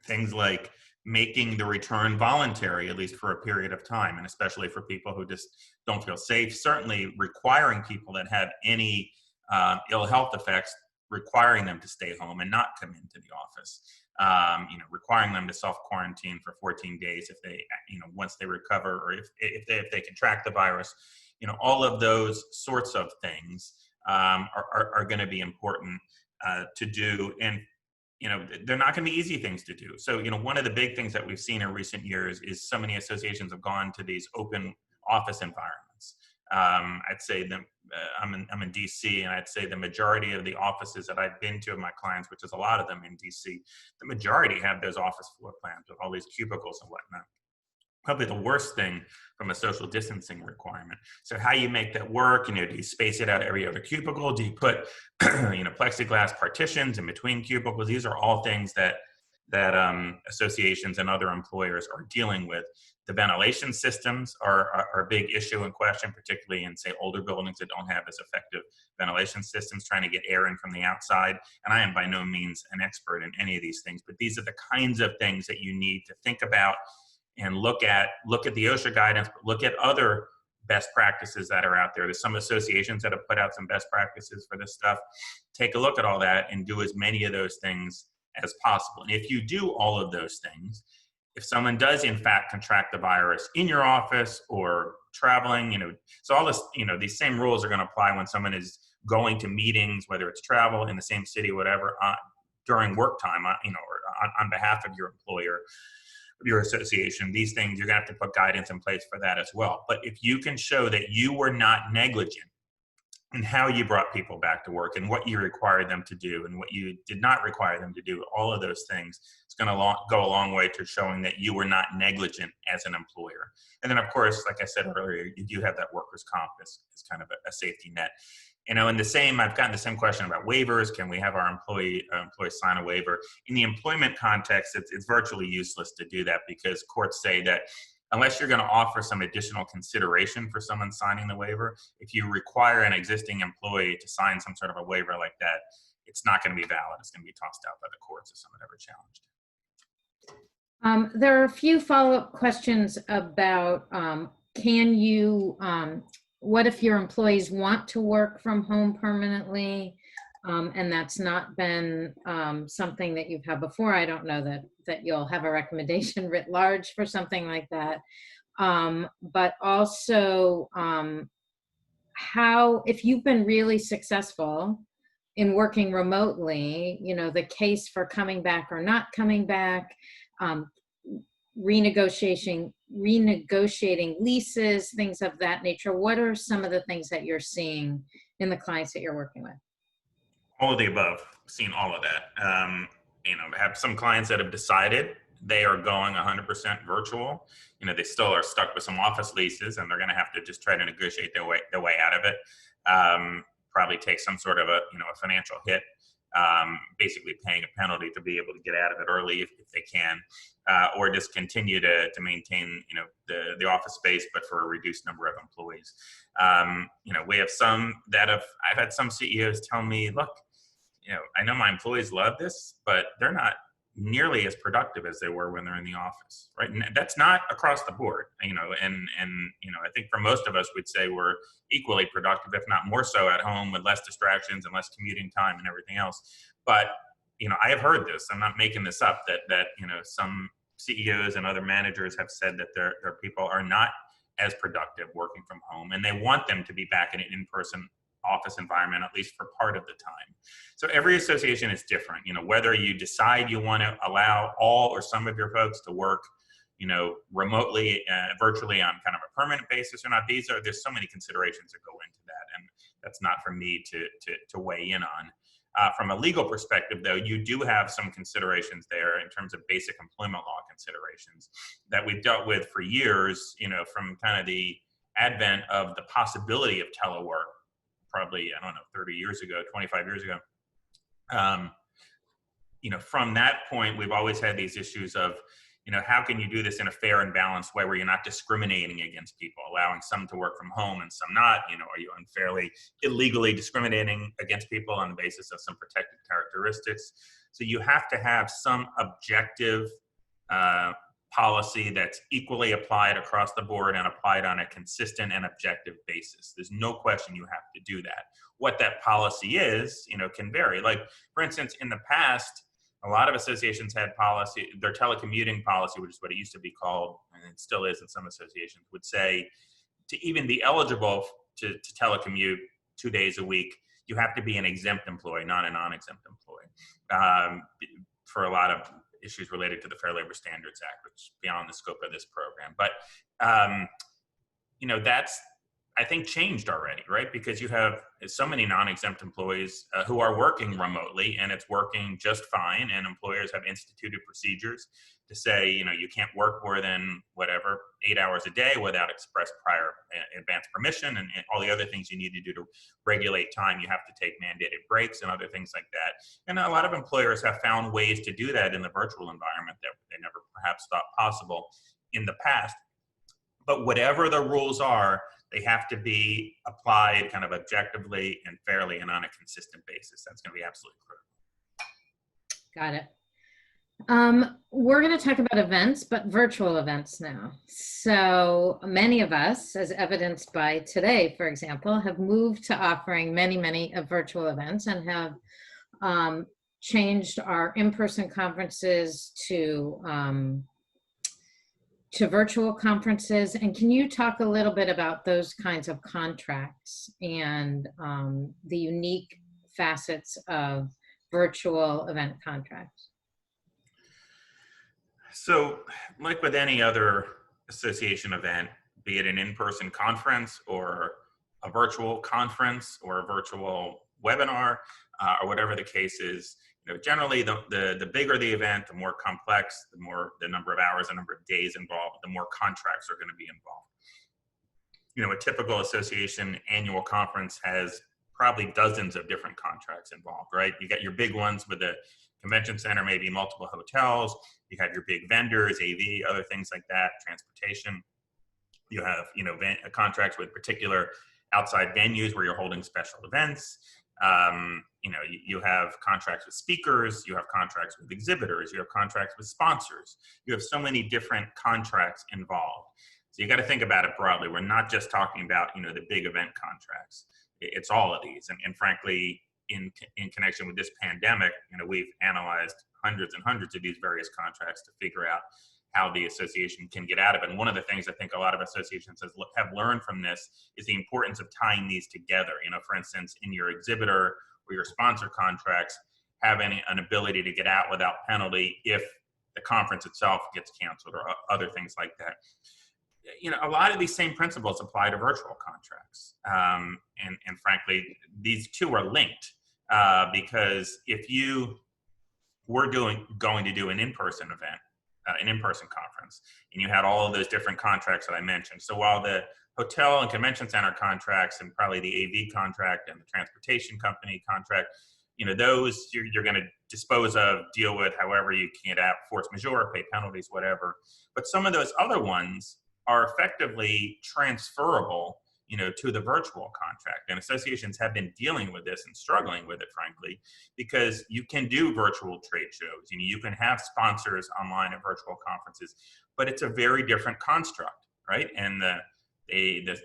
things like making the return voluntary, at least for a period of time, and especially for people who just don't feel safe. Certainly requiring people that have any ill health effects, requiring them to stay home and not come into the office. You know, requiring them to self-quarantine for 14 days if they, you know, once they recover, or if they contract the virus. You know, all of those sorts of things are going to be important to do. And you know, they're not going to be easy things to do. So, you know, one of the big things that we've seen in recent years is so many associations have gone to these open office environments. I'd say I'm in DC, and I'd say the majority of the offices that I've been to of my clients, which is a lot of them in DC, the majority have those office floor plans with all these cubicles and whatnot. Probably the worst thing from a social distancing requirement. So how you make that work, you know, do you space it out every other cubicle? Do you put, you know, plexiglass partitions in between cubicles? These are all things that associations and other employers are dealing with. The ventilation systems are a big issue and question, particularly in, say, older buildings that don't have as effective ventilation systems, trying to get air in from the outside. And I am by no means an expert in any of these things, but these are the kinds of things that you need to think about and look at the OSHA guidance, but look at other best practices that are out there. There's some associations that have put out some best practices for this stuff. Take a look at all that and do as many of those things as possible. And if you do all of those things, if someone does in fact contract the virus in your office or traveling, you know, so all this, you know, these same rules are going to apply when someone is going to meetings, whether it's travel in the same city, whatever, during work time, you know, or on behalf of your employer, your association. These things, you're going to have to put guidance in place for that as well. But if you can show that you were not negligent in how you brought people back to work and what you required them to do and what you did not require them to do, all of those things, it's going to go a long way to showing that you were not negligent as an employer. And then, of course, like I said earlier, you do have that workers' comp as kind of a safety net. You know, and I've gotten the same question about waivers. Can we have our employees sign a waiver? In the employment context, it's virtually useless to do that, because courts say that unless you're going to offer some additional consideration for someone signing the waiver, if you require an existing employee to sign some sort of a waiver like that, it's not going to be valid. It's going to be tossed out by the courts if someone ever challenged it. There are a few follow-up questions about what if your employees want to work from home permanently? And that's not been something that you've had before. I don't know that you'll have a recommendation writ large for something like that. But also, if you've been really successful in working remotely, the case for coming back or not coming back, um, renegotiating leases, things of that nature. What are some of the things that you're seeing in the clients that you're working with? All of the above. Seen all of that. I have some clients that have decided they are going 100% virtual. They still are stuck with some office leases, and they're going to have to just try to negotiate their way out of it. Probably take some sort of a financial hit, basically paying a penalty to be able to get out of it early if they can, or just continue to maintain the office space, but for a reduced number of employees. We have some that I've had some CEOs tell me, look, I know my employees love this, but they're not nearly as productive as they were when they're in the office, right? And that's not across the board, and I think for most of us, we'd say we're equally productive, if not more so, at home with less distractions and less commuting time and everything else. But I have heard this. I'm not making this up. That some CEOs and other managers have said that their people are not as productive working from home, and they want them to be back in an in-person office environment, at least for part of the time. So every association is different. Whether you decide you want to allow all or some of your folks to work, remotely, virtually on kind of a permanent basis or not, there's so many considerations that go into that, and that's not for me to weigh in on. From a legal perspective, though, you do have some considerations there in terms of basic employment law considerations that we've dealt with for years, from kind of the advent of the possibility of telework, probably, 30 years ago, 25 years ago. From that point, we've always had these issues of, how can you do this in a fair and balanced way where you're not discriminating against people, allowing some to work from home and some not? Are you unfairly, illegally discriminating against people on the basis of some protected characteristics? So you have to have some objective policy that's equally applied across the board and applied on a consistent and objective basis. There's no question you have to do that. What that policy is, can vary. Like, for instance, in the past, a lot of associations had policy, their telecommuting policy, which is what it used to be called, and it still is in some associations, would say to even be eligible to telecommute 2 days a week, you have to be an exempt employee, not a non-exempt employee, for a lot of issues related to the Fair Labor Standards Act, which is beyond the scope of this program. But, that's, I think, changed already, right? Because you have so many non-exempt employees who are working remotely, and it's working just fine. And employers have instituted procedures to say, you can't work more than 8 hours a day without express prior advance permission, and all the other things you need to do to regulate time. You have to take mandated breaks and other things like that. And a lot of employers have found ways to do that in the virtual environment that they never perhaps thought possible in the past. But whatever the rules are, they have to be applied kind of objectively and fairly and on a consistent basis. That's going to be absolutely critical. Got it. We're going to talk about events, but virtual events now. So many of us, as evidenced by today, for example, have moved to offering many of virtual events and have changed our in-person conferences to virtual conferences. And can you talk a little bit about those kinds of contracts and the unique facets of virtual event contracts? So, like with any other association event, be it an in-person conference or a virtual conference or a virtual webinar, or whatever the case is, generally the bigger the event, the more complex, the more the number of hours, the number of days involved, the more contracts are going to be involved. A typical association annual conference has probably dozens of different contracts involved, right? You got your big ones with the convention center, maybe multiple hotels. You have your big vendors, AV, other things like that, transportation. You have, contracts with particular outside venues where you're holding special events. You have contracts with speakers, you have contracts with exhibitors, you have contracts with sponsors. You have so many different contracts involved. So you got to think about it broadly. We're not just talking about, the big event contracts. It's all of these. And frankly, in connection with this pandemic, we've analyzed hundreds and hundreds of these various contracts to figure out how the association can get out of it. And one of the things I think a lot of associations have learned from this is the importance of tying these together. For instance, in your exhibitor or your sponsor contracts, having an ability to get out without penalty if the conference itself gets canceled or other things like that. A lot of these same principles apply to virtual contracts. And frankly, these two are linked because if you were going to do an in-person event, an in-person conference, and you had all of those different contracts that I mentioned. So while the hotel and convention center contracts and probably the AV contract and the transportation company contract, those you're going to dispose of, deal with however you can, force majeure, pay penalties, whatever. But some of those other ones are effectively transferable, to the virtual contract. And associations have been dealing with this and struggling with it, frankly, because you can do virtual trade shows. You can have sponsors online at virtual conferences, but it's a very different construct, right? And the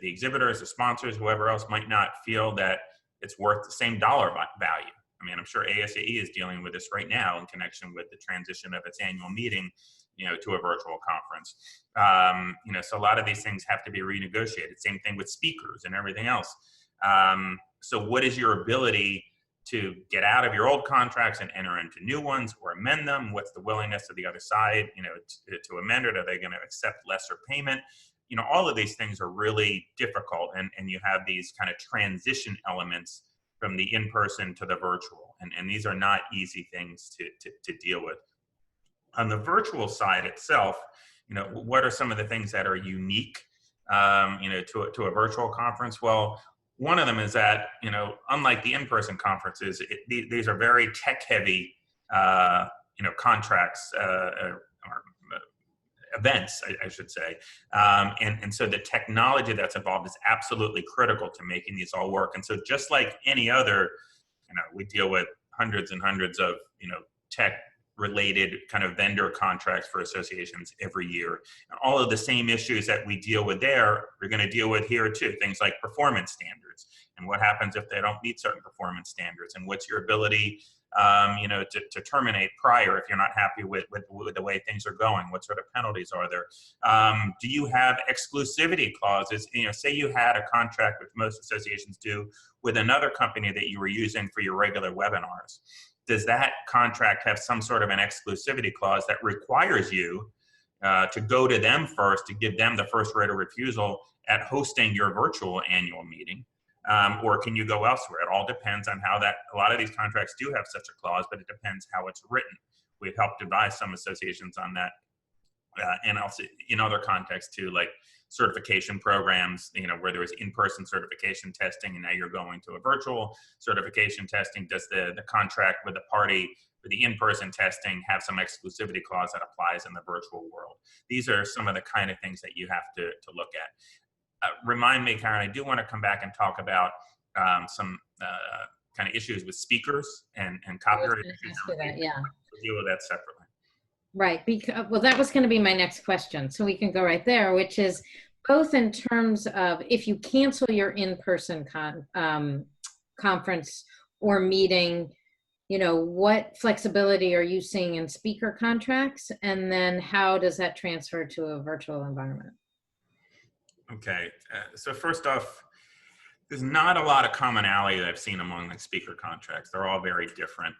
exhibitors, the sponsors, whoever else might not feel that it's worth the same dollar value. I'm sure ASAE is dealing with this right now in connection with the transition of its annual meeting, to a virtual conference. So a lot of these things have to be renegotiated. Same thing with speakers and everything else. So what is your ability to get out of your old contracts and enter into new ones or amend them? What's the willingness of the other side, to amend it? Are they going to accept lesser payment? All of these things are really difficult, and you have these kind of transition elements from the in-person to the virtual. And these are not easy things to deal with. On the virtual side itself, what are some of the things that are unique, to a virtual conference? Well, one of them is that, unlike the in-person conferences, these are very tech-heavy, contracts, or events, I should say. And so the technology that's involved is absolutely critical to making these all work. And so just like any other, we deal with hundreds and hundreds of, tech-related kind of vendor contracts for associations every year. And all of the same issues that we deal with there, we're going to deal with here too. Things like performance standards. And what happens if they don't meet certain performance standards? And what's your ability to terminate prior if you're not happy with the way things are going? What sort of penalties are there? Do you have exclusivity clauses? Say you had a contract, which most associations do, with another company that you were using for your regular webinars. Does that contract have some sort of an exclusivity clause that requires you to go to them first, to give them the first right of refusal at hosting your virtual annual meeting? Or can you go elsewhere? It all depends on how a lot of these contracts do have such a clause, but it depends how it's written. We've helped advise some associations on that. And also in other contexts too, like certification programs, where there was in-person certification testing and now you're going to a virtual certification testing. Does the contract with the party for the in-person testing have some exclusivity clause that applies in the virtual world? These are some of the kind of things that you have to look at. Remind me, Karen, I do want to come back and talk about some kind of issues with speakers and copyright issues. Yeah. We'll deal with that separately. Right. Well, that was going to be my next question. So we can go right there, which is both in terms of if you cancel your in-person conference or meeting, what flexibility are you seeing in speaker contracts? And then how does that transfer to a virtual environment? Okay. So first off, there's not a lot of commonality that I've seen among the speaker contracts. They're all very different.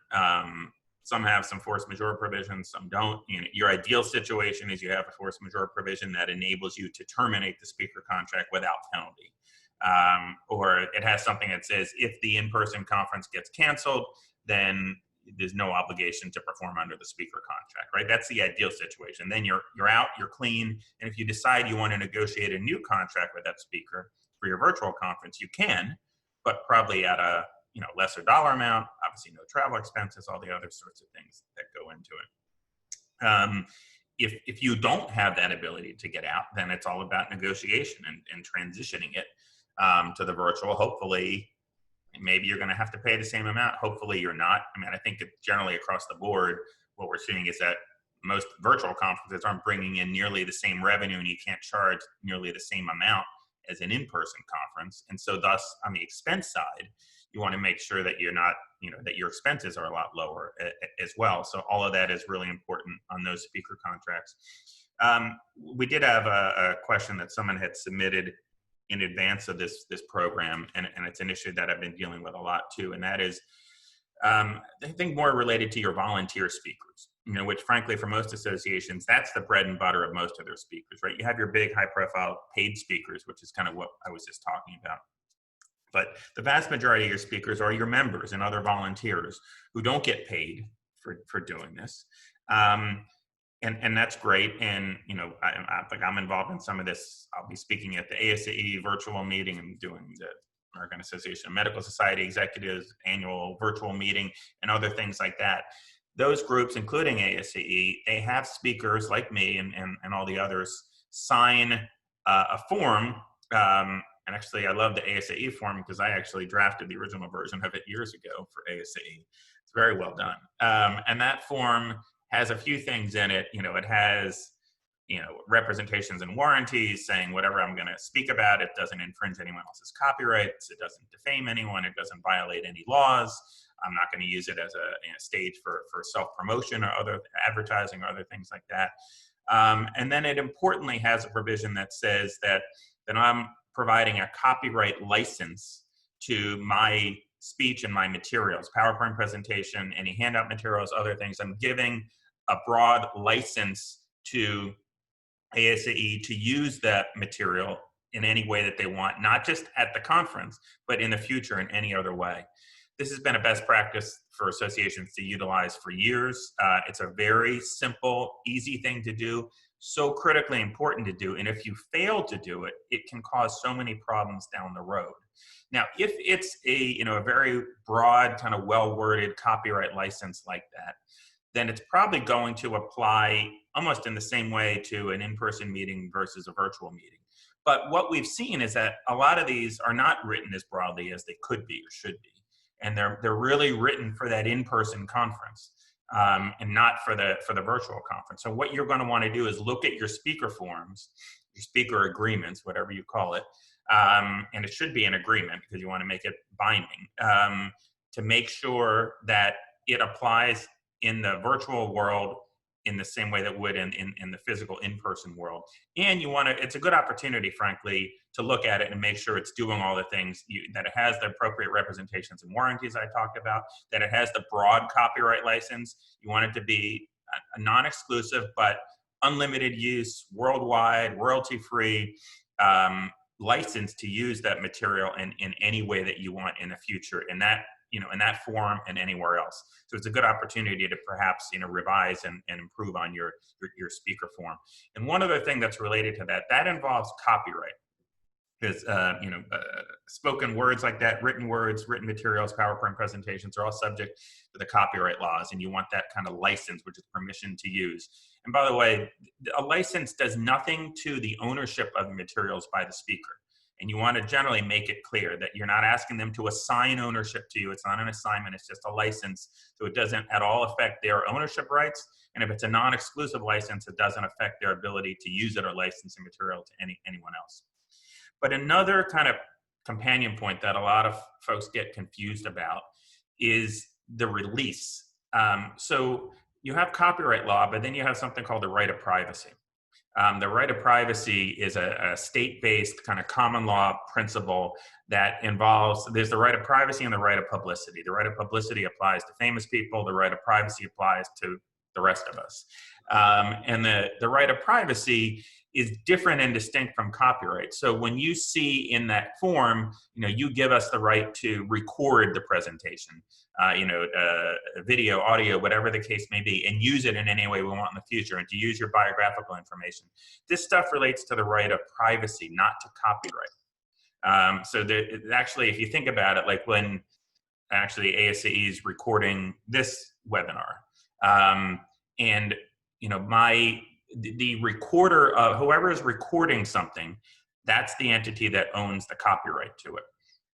Some have some force majeure provisions, some don't. Your ideal situation is you have a force majeure provision that enables you to terminate the speaker contract without penalty. Or it has something that says if the in-person conference gets canceled, then there's no obligation to perform under the speaker contract, right? That's the ideal situation. Then you're out, you're clean. And if you decide you want to negotiate a new contract with that speaker for your virtual conference, you can, but probably at a lesser dollar amount, obviously no travel expenses, all the other sorts of things that go into it. If you don't have that ability to get out, then it's all about negotiation and transitioning it to the virtual. Hopefully, maybe you're going to have to pay the same amount. Hopefully you're not. I think generally across the board, what we're seeing is that most virtual conferences aren't bringing in nearly the same revenue, and you can't charge nearly the same amount as an in-person conference. And so thus, on the expense side, you want to make sure that you're not, that your expenses are a lot lower as well. So all of that is really important on those speaker contracts. We did have a question that someone had submitted in advance of this program, and it's an issue that I've been dealing with a lot too, and that is, I think more related to your volunteer speakers, which frankly for most associations, that's the bread and butter of most of their speakers, right? You have your big high profile paid speakers, which is kind of what I was just talking about. But the vast majority of your speakers are your members and other volunteers who don't get paid for doing this. And that's great. And, I'm involved in some of this. I'll be speaking at the ASAE virtual meeting and doing the American Association of Medical Society Executives annual virtual meeting and other things like that. Those groups, including ASAE, they have speakers like me and all the others sign a form. And actually, I love the ASAE form because I actually drafted the original version of it years ago for ASAE. It's very well done. And that form has a few things in it. It has, representations and warranties saying whatever I'm going to speak about, it doesn't infringe anyone else's copyrights. It doesn't defame anyone. It doesn't violate any laws. I'm not going to use it as a stage for self-promotion or other advertising or other things like that. And then it importantly has a provision that says that I'm providing a copyright license to my speech and my materials, PowerPoint presentation, any handout materials, other things. I'm giving a broad license to ASAE to use that material in any way that they want, not just at the conference, but in the future in any other way. This has been a best practice for associations to utilize for years. It's a very simple, easy thing to do, so critically important to do. And if you fail to do it, it can cause so many problems down the road. Now, if it's a very broad, kind of well-worded copyright license like that, then it's probably going to apply almost in the same way to an in-person meeting versus a virtual meeting. But what we've seen is that a lot of these are not written as broadly as they could be or should be. And they're really written for that in-person conference and not for the virtual conference. So what you're going to want to do is look at your speaker forms, your speaker agreements, whatever you call it, and it should be an agreement because you want to make it binding, to make sure that it applies in the virtual world in the same way that would in the physical in-person world. And it's a good opportunity, frankly, to look at it and make sure it's doing all the things, that it has the appropriate representations and warranties I talked about, that it has the broad copyright license. You want it to be a non-exclusive, but unlimited use, worldwide, royalty-free license to use that material in any way that you want in the future, in that form and anywhere else. So it's a good opportunity to perhaps, revise and improve on your speaker form. And one other thing that's related to that involves copyright. Because, spoken words like that, written words, written materials, PowerPoint presentations are all subject to the copyright laws. And you want that kind of license, which is permission to use. And by the way, a license does nothing to the ownership of the materials by the speaker. And you want to generally make it clear that you're not asking them to assign ownership to you. It's not an assignment, it's just a license. So it doesn't at all affect their ownership rights. And if it's a non-exclusive license, it doesn't affect their ability to use it or license the material to anyone else. But another kind of companion point that a lot of folks get confused about is the release. So you have copyright law, but then you have something called the right of privacy. The right of privacy is a state-based kind of common law principle that involves, there's the right of privacy and the right of publicity. The right of publicity applies to famous people. The right of privacy applies to the rest of us. And the right of privacy is different and distinct from copyright. So when you see in that form, you give us the right to record the presentation, video, audio, whatever the case may be, and use it in any way we want in the future, and to use your biographical information. This stuff relates to the right of privacy, not to copyright. So actually, if you think about it, like when actually ASAE is recording this webinar, and the recorder of whoever is recording something, that's the entity that owns the copyright to it.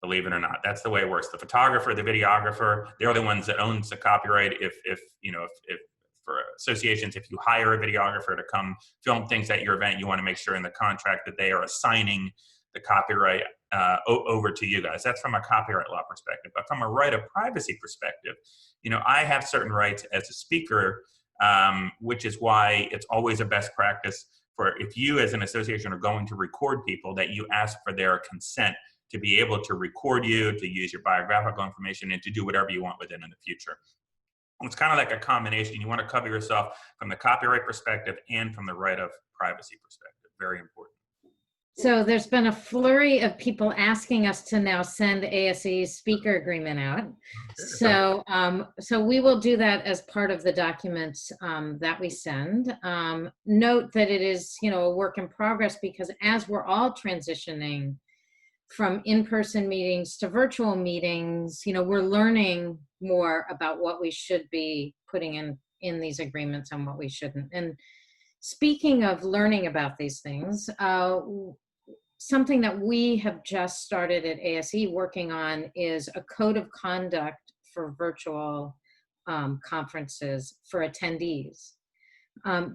Believe it or not, that's the way it works. The photographer, the videographer, they're the ones that owns the copyright. If for associations, if you hire a videographer to come film things at your event, you want to make sure in the contract that they are assigning the copyright over to you guys. That's from a copyright law perspective. But from a right of privacy perspective, I have certain rights as a speaker, which is why it's always a best practice for, if you as an association are going to record people, that you ask for their consent to be able to record you, to use your biographical information, and to do whatever you want with it in the future. It's kind of like a combination. You want to cover yourself from the copyright perspective and from the right of privacy perspective. Very important. So there's been a flurry of people asking us to now send ASA's speaker agreement out. So we will do that as part of the documents that we send. Note that it is, a work in progress, because as we're all transitioning from in-person meetings to virtual meetings, we're learning more about what we should be putting in these agreements and what we shouldn't. And speaking of learning about these things, something that we have just started at ASE working on is a code of conduct for virtual conferences for attendees.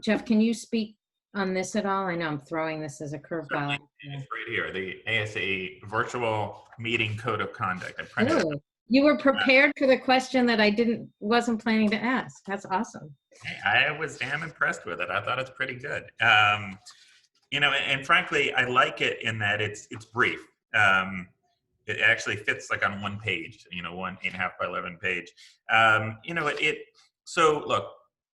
Jeff, can you speak on this at all? I know I'm throwing this as a curveball. It's right here, the ASE Virtual Meeting Code of Conduct. I printed it. You were prepared for the question that I wasn't planning to ask. That's awesome. I was damn impressed with it. I thought it's pretty good. And frankly, I like it in that it's brief. It actually fits like on one page, 1.5 by 11 page. So look,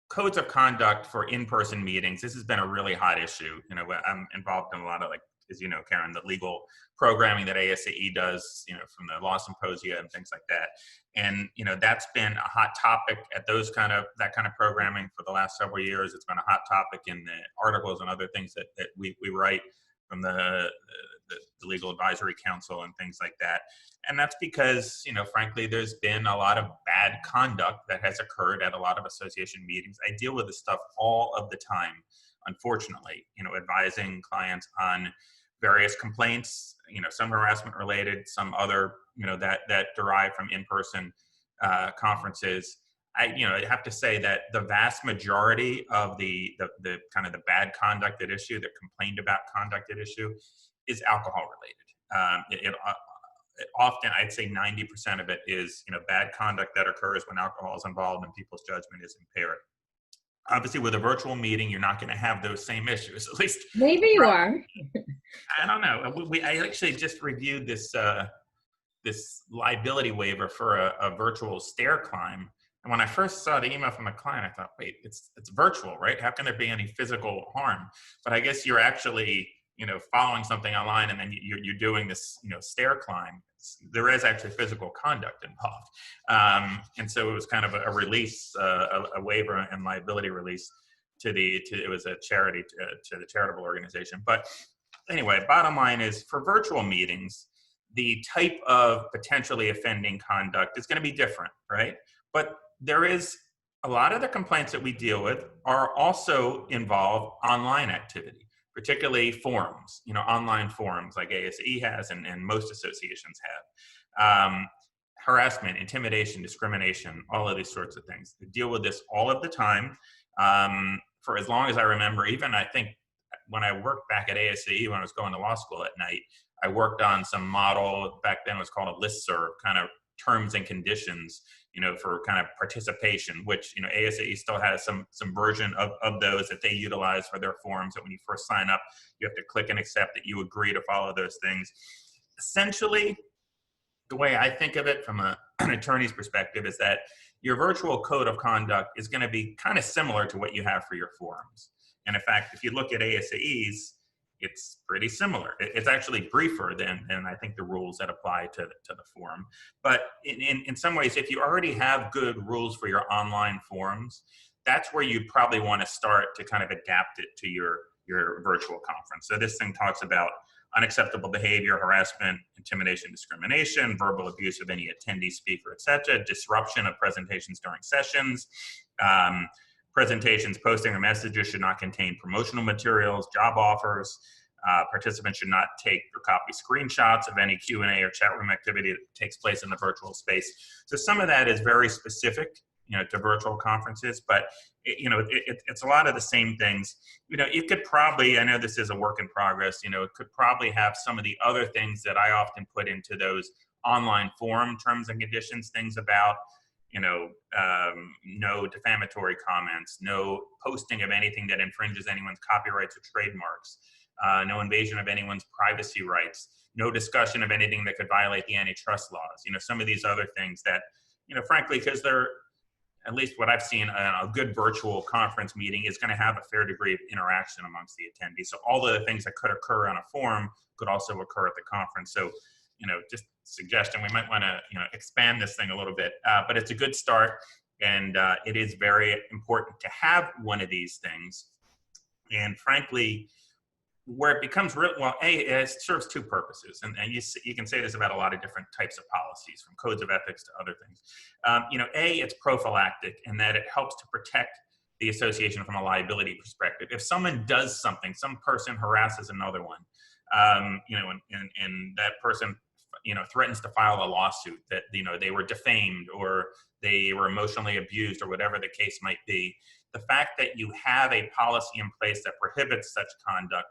codes of conduct for in-person meetings. This has been a really hot issue. I'm involved in a lot of, as you know, Karen, the legal programming that ASAE does, from the law symposia and things like that. And, that's been a hot topic at that kind of programming for the last several years. It's been a hot topic in the articles and other things that we write from the Legal Advisory Council and things like that. And that's because, frankly, there's been a lot of bad conduct that has occurred at a lot of association meetings. I deal with this stuff all of the time, unfortunately, advising clients on various complaints, some harassment related, some other, that derive from in-person conferences. I have to say that the vast majority of the kind of the bad conduct at issue, the complained about conduct at issue, is alcohol related. It often, I'd say 90% of it is, bad conduct that occurs when alcohol is involved and people's judgment is impaired. Obviously, with a virtual meeting, you're not going to have those same issues. At least maybe you are. I don't know. I actually just reviewed this liability waiver for a virtual stair climb, and when I first saw the email from the client, I thought, wait, it's virtual, right? How can there be any physical harm? But I guess you're actually following something online, and then you're doing this stair climb. There is actually physical conduct involved, and so it was kind of a release, a waiver and liability release it was a charity to the charitable organization. But anyway, bottom line is, for virtual meetings, the type of potentially offending conduct is going to be different, right? But there is a lot of the complaints that we deal with are also involve online activity, particularly forums, online forums like ASE has and most associations have. Harassment, intimidation, discrimination, all of these sorts of things. We deal with this all of the time. For as long as I remember, even I think when I worked back at ASE, when I was going to law school at night, I worked on some model, back then it was called a listserv, kind of terms and conditions, for kind of participation, which, ASAE still has some version of those that they utilize for their forums, that when you first sign up, you have to click and accept that you agree to follow those things. Essentially, the way I think of it from an attorney's perspective is that your virtual code of conduct is going to be kind of similar to what you have for your forums. And in fact, if you look at ASAE's, it's pretty similar. It's actually briefer than I think the rules that apply to the forum. But in some ways, if you already have good rules for your online forums, that's where you probably want to start to kind of adapt it to your virtual conference. So this thing talks about unacceptable behavior, harassment, intimidation, discrimination, verbal abuse of any attendee, speaker, etc., disruption of presentations during sessions. Presentations, posting, or messages should not contain promotional materials, job offers. Participants should not take or copy screenshots of any Q&A or chat room activity that takes place in the virtual space. So some of that is very specific to virtual conferences, but it's a lot of the same things. You could probably, I know this is a work in progress, it could probably have some of the other things that I often put into those online forum terms and conditions, things about, no defamatory comments, no posting of anything that infringes anyone's copyrights or trademarks, no invasion of anyone's privacy rights, no discussion of anything that could violate the antitrust laws. Some of these other things that, frankly, because they're, at least what I've seen, a good virtual conference meeting is going to have a fair degree of interaction amongst the attendees. So all of the things that could occur on a forum could also occur at the conference. So, just suggestion, we might want to, expand this thing a little bit, but it's a good start. And it is very important to have one of these things. And frankly, where it becomes real, well, it serves two purposes. And you can say this about a lot of different types of policies, from codes of ethics to other things. It's prophylactic in that it helps to protect the association from a liability perspective. If someone does something, some person harasses another one, and that person, threatens to file a lawsuit that, they were defamed or they were emotionally abused or whatever the case might be, the fact that you have a policy in place that prohibits such conduct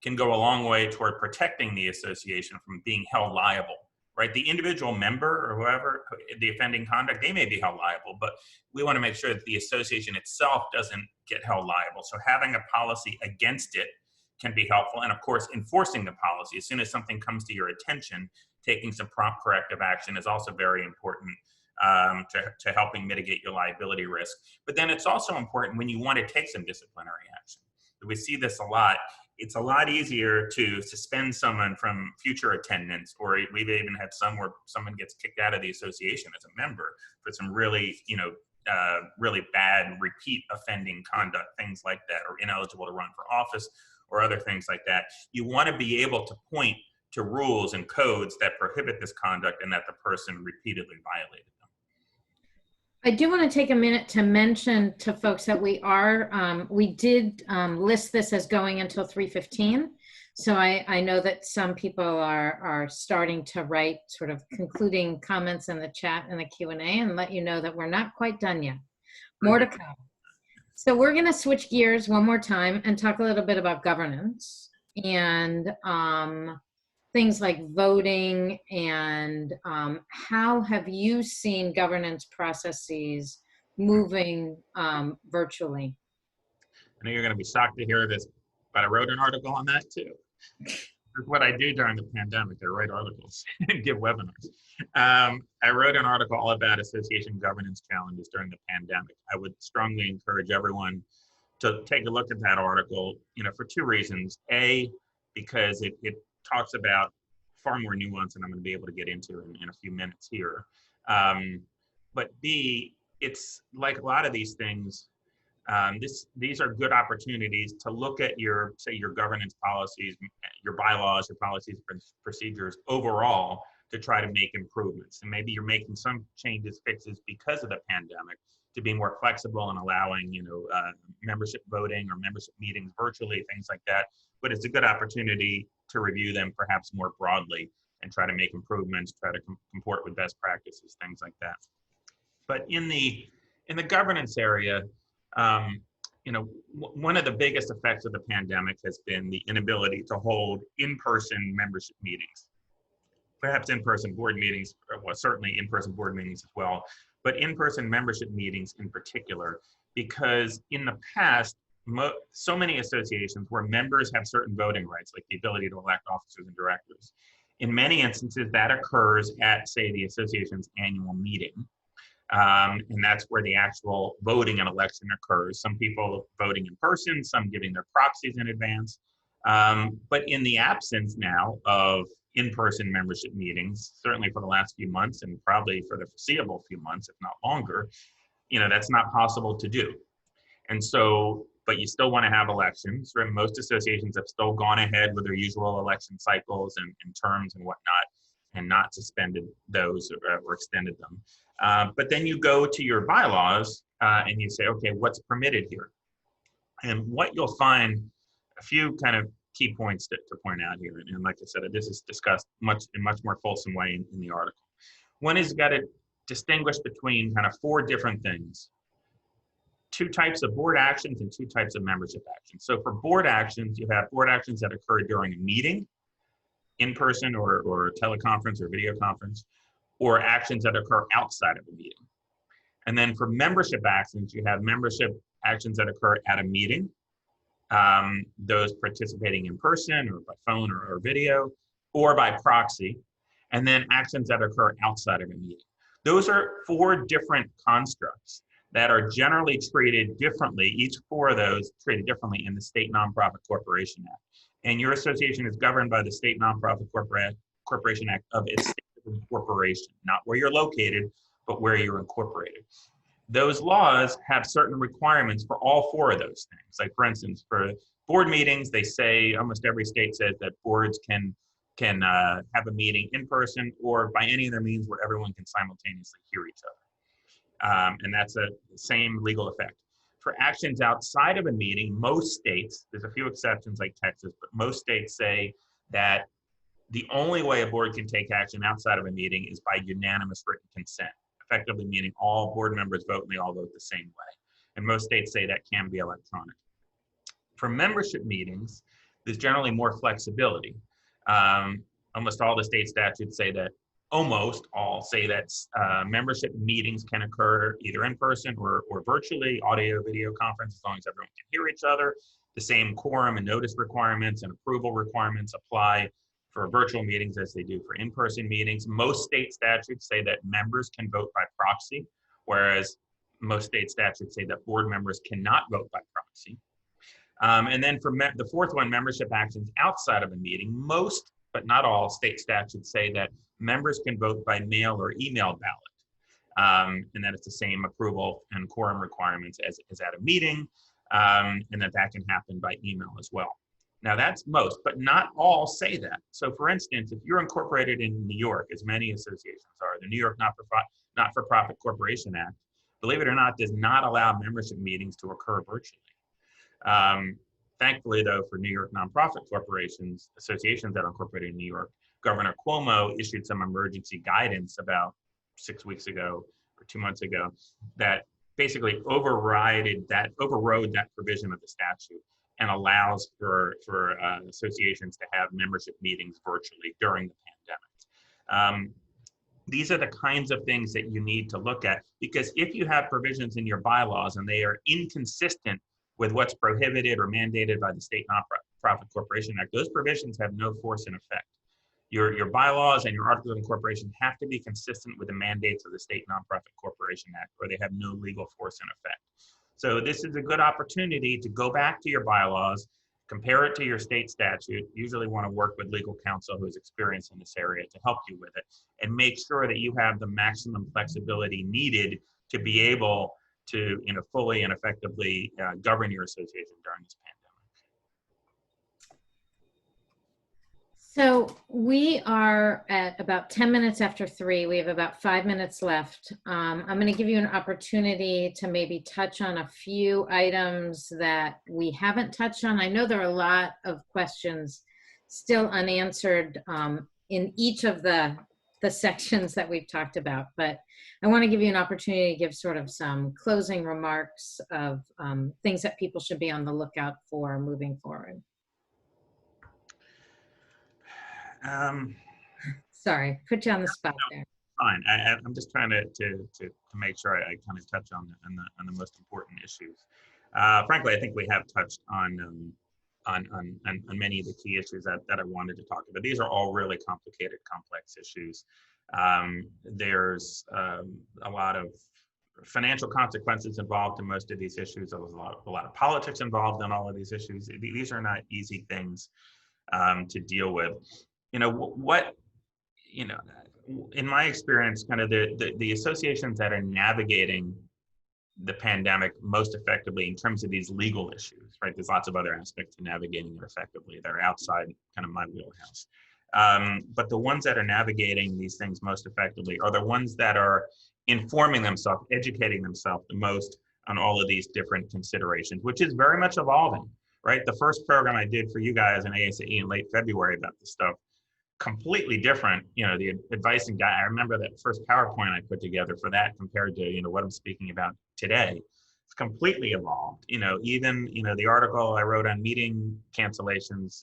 can go a long way toward protecting the association from being held liable, right? The individual member or whoever, the offending conduct, they may be held liable, but we want to make sure that the association itself doesn't get held liable. So having a policy against it can be helpful. And of course, enforcing the policy as soon as something comes to your attention, taking some prompt corrective action is also very important to helping mitigate your liability risk. But then it's also important when you want to take some disciplinary action. We see this a lot. It's a lot easier to suspend someone from future attendance, or we've even had some where someone gets kicked out of the association as a member for some really, really bad repeat offending conduct, things like that, or ineligible to run for office or other things like that. You want to be able to point to rules and codes that prohibit this conduct and that the person repeatedly violated them. I do want to take a minute to mention to folks that we did list this as going until 3:15. So I know that some people are starting to write sort of concluding comments in the chat and the Q&A, and let you know that we're not quite done yet. More to come. So we're going to switch gears one more time and talk a little bit about governance and things like voting, and how have you seen governance processes moving virtually? I know you're going to be shocked to hear this, but I wrote an article on that too. This is what I do during the pandemic. I write articles and give webinars. I wrote an article all about association governance challenges during the pandemic. I would strongly encourage everyone to take a look at that article, for two reasons. A, because it talks about far more nuance than I'm going to be able to get into in a few minutes here. But B, it's like a lot of these things, these are good opportunities to look at your governance policies, your bylaws, your policies, procedures overall to try to make improvements. And maybe you're making some changes, fixes because of the pandemic to be more flexible and allowing, membership voting or membership meetings virtually, things like that. But it's a good opportunity to review them perhaps more broadly and try to make improvements, try to comport with best practices, things like that. But in the governance area, one of the biggest effects of the pandemic has been the inability to hold in-person membership meetings. Perhaps in-person board meetings, well, certainly in-person board meetings as well, but in-person membership meetings in particular, because in the past, so many associations where members have certain voting rights, like the ability to elect officers and directors. In many instances, that occurs at, say, the association's annual meeting. And that's where the actual voting and election occurs. Some people voting in person, some giving their proxies in advance. But in the absence now of in-person membership meetings, certainly for the last few months and probably for the foreseeable few months, if not longer, that's not possible to do. And so, but you still want to have elections, right? Most associations have still gone ahead with their usual election cycles and terms and whatnot, and not suspended those or extended them. But then you go to your bylaws and you say, okay, what's permitted here? And what you'll find, a few kind of key points to point out here. And like I said, this is discussed in much more fulsome way in the article. One is you got to distinguish between kind of four different things: two types of board actions and two types of membership actions. So for board actions, you have board actions that occur during a meeting, in person or teleconference or video conference, or actions that occur outside of a meeting. And then for membership actions, you have membership actions that occur at a meeting, those participating in person or by phone or video, or by proxy, and then actions that occur outside of a meeting. Those are four different constructs that are generally treated differently, each four of those treated differently in the State Nonprofit Corporation Act. And your association is governed by the State Nonprofit Corporation Act of its state of incorporation, not where you're located, but where you're incorporated. Those laws have certain requirements for all four of those things. Like, for instance, for board meetings, they say, almost every state says that boards can have a meeting in person or by any other means where everyone can simultaneously hear each other. And that's a same legal effect. For actions outside of a meeting, most states, there's a few exceptions like Texas, but most states say that the only way a board can take action outside of a meeting is by unanimous written consent, effectively meaning all board members vote and they all vote the same way. And most states say that can be electronic. For membership meetings, there's generally more flexibility. Almost all the state statutes say that, almost all say that membership meetings can occur either in person or virtually, audio, video conference, as long as everyone can hear each other. The same quorum and notice requirements and approval requirements apply for virtual meetings as they do for in-person meetings. Most state statutes say that members can vote by proxy, whereas most state statutes say that board members cannot vote by proxy. And then for the fourth one, membership actions outside of a meeting, most, but not all, state statutes say that members can vote by mail or email ballot, and that it's the same approval and quorum requirements as at a meeting, and that can happen by email as well. Now that's most, but not all say that. So for instance, if you're incorporated in New York, as many associations are, the New York Not-for-Profit Corporation Act, believe it or not, does not allow membership meetings to occur virtually. Thankfully, though, for New York nonprofit corporations, associations that are incorporated in New York, Governor Cuomo issued some emergency guidance about 6 weeks ago or 2 months ago that basically overrode that provision of the statute and allows for associations to have membership meetings virtually during the pandemic. These are the kinds of things that you need to look at, because if you have provisions in your bylaws and they are inconsistent with what's prohibited or mandated by the State Nonprofit Corporation Act, those provisions have no force in effect. Your bylaws and your articles of incorporation have to be consistent with the mandates of the State Nonprofit Corporation Act, or they have no legal force in effect. So this is a good opportunity to go back to your bylaws, compare it to your state statute. Usually want to work with legal counsel who's experienced in this area to help you with it, and make sure that you have the maximum flexibility needed to be able to fully and effectively govern your association during this pandemic. So we are at about 10 minutes after 3. We have about 5 minutes left. I'm going to give you an opportunity to maybe touch on a few items that we haven't touched on. I know there are a lot of questions still unanswered in each of the sections that we've talked about, but I want to give you an opportunity to give sort of some closing remarks of things that people should be on the lookout for moving forward. Sorry, put you on the spot there. Fine. I'm just trying to make sure I kind of touch on the most important issues. Frankly, I think we have touched on many of the key issues that I wanted to talk about. These are all really complicated, complex issues. There's a lot of financial consequences involved in most of these issues. There's a lot of politics involved in all of these issues. These are not easy things to deal with. In my experience, kind of the associations that are navigating the pandemic most effectively in terms of these legal issues, right? There's lots of other aspects to navigating it effectively that are outside kind of my wheelhouse. But the ones that are navigating these things most effectively are the ones that are informing themselves, educating themselves the most on all of these different considerations, which is very much evolving, right? The first program I did for you guys in ASAE in late February about this stuff completely different. The advice and guide. I remember that first PowerPoint I put together for that compared to what I'm speaking about today. It's completely evolved. Even the article I wrote on meeting cancellations,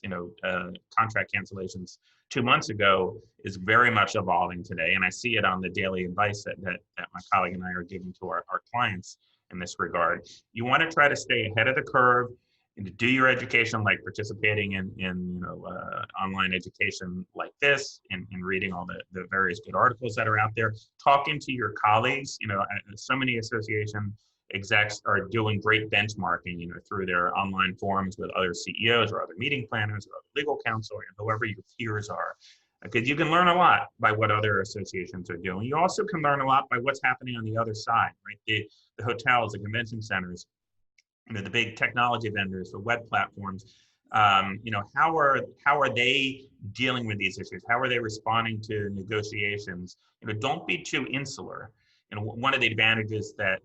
contract cancellations 2 months ago is very much evolving today, and I see it on the daily advice that my colleague and I are giving to our clients in this regard. You want to try to stay ahead of the curve and to do your education, like participating in online education like this, and reading all the various good articles that are out there, talking to your colleagues. So many association execs are doing great benchmarking, through their online forums with other CEOs or other meeting planners or other legal counsel, or whoever your peers are. Because you can learn a lot by what other associations are doing. You also can learn a lot by what's happening on the other side, right? The hotels, the convention centers, the big technology vendors, the web platforms. How are they dealing with these issues? How are they responding to negotiations? Don't be too insular. And one of the advantages that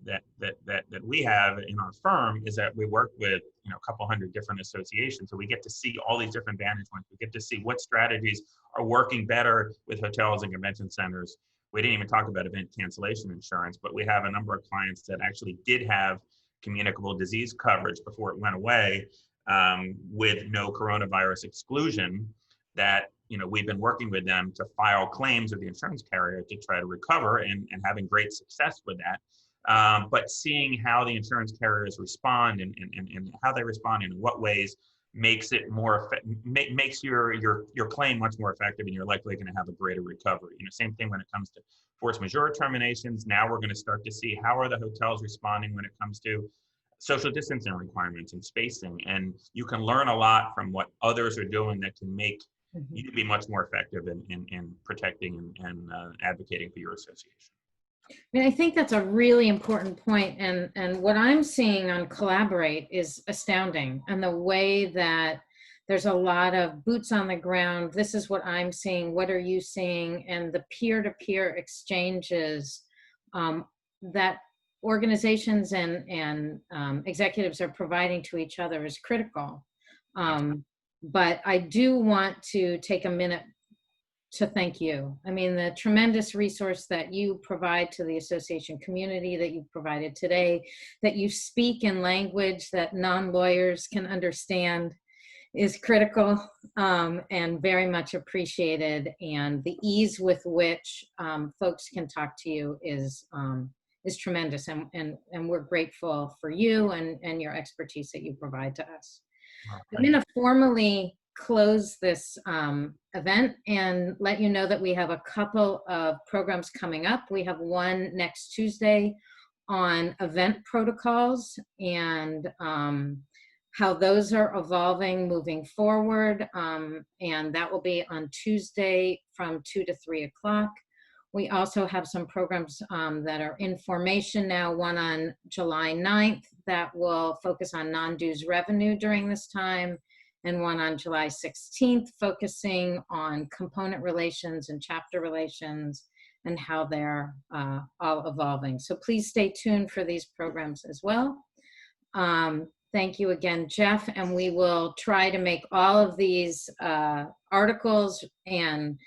we have in our firm is that we work with a couple hundred different associations, so we get to see all these different vantage points. We get to see what strategies are working better with hotels and convention centers. We didn't even talk about event cancellation insurance, but we have a number of clients that actually did have communicable disease coverage before it went away, with no coronavirus exclusion, that we've been working with them to file claims with the insurance carrier to try to recover, and having great success with that. But seeing how the insurance carriers respond and how they respond and in what ways makes it makes your claim much more effective, and you're likely going to have a greater recovery. Same thing when it comes to force majeure terminations. Now we're going to start to see how are the hotels responding when it comes to social distancing requirements and spacing, and you can learn a lot from what others are doing that can make you be much more effective in protecting and advocating for your association. I think that's a really important point, and what I'm seeing on Collaborate is astounding, and the way that there's a lot of boots on the ground. This is what I'm seeing. What are you seeing? And the peer-to-peer exchanges that organizations and executives are providing to each other is critical. But I do want to take a minute to thank you. The tremendous resource that you provide to the association community, that you provided today, that you speak in language that non-lawyers can understand, is critical, and very much appreciated. And the ease with which folks can talk to you is tremendous. And we're grateful for you and your expertise that you provide to us. I'm going to formally close this event and let you know that we have a couple of programs coming up. We have one next Tuesday on event protocols and how those are evolving moving forward. And that will be on Tuesday from 2 to 3 o'clock. We also have some programs that are in formation now, one on July 9th that will focus on non-dues revenue during this time, and one on July 16th focusing on component relations and chapter relations and how they're all evolving. So please stay tuned for these programs as well. Thank you again, Jeff, and we will try to make all of these articles and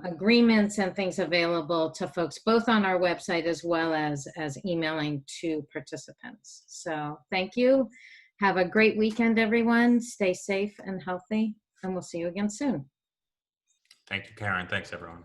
agreements and things available to folks both on our website as well as emailing to participants. So thank you. Have a great weekend, everyone. Stay safe and healthy, and we'll see you again soon. Thank you, Karen. Thanks, everyone.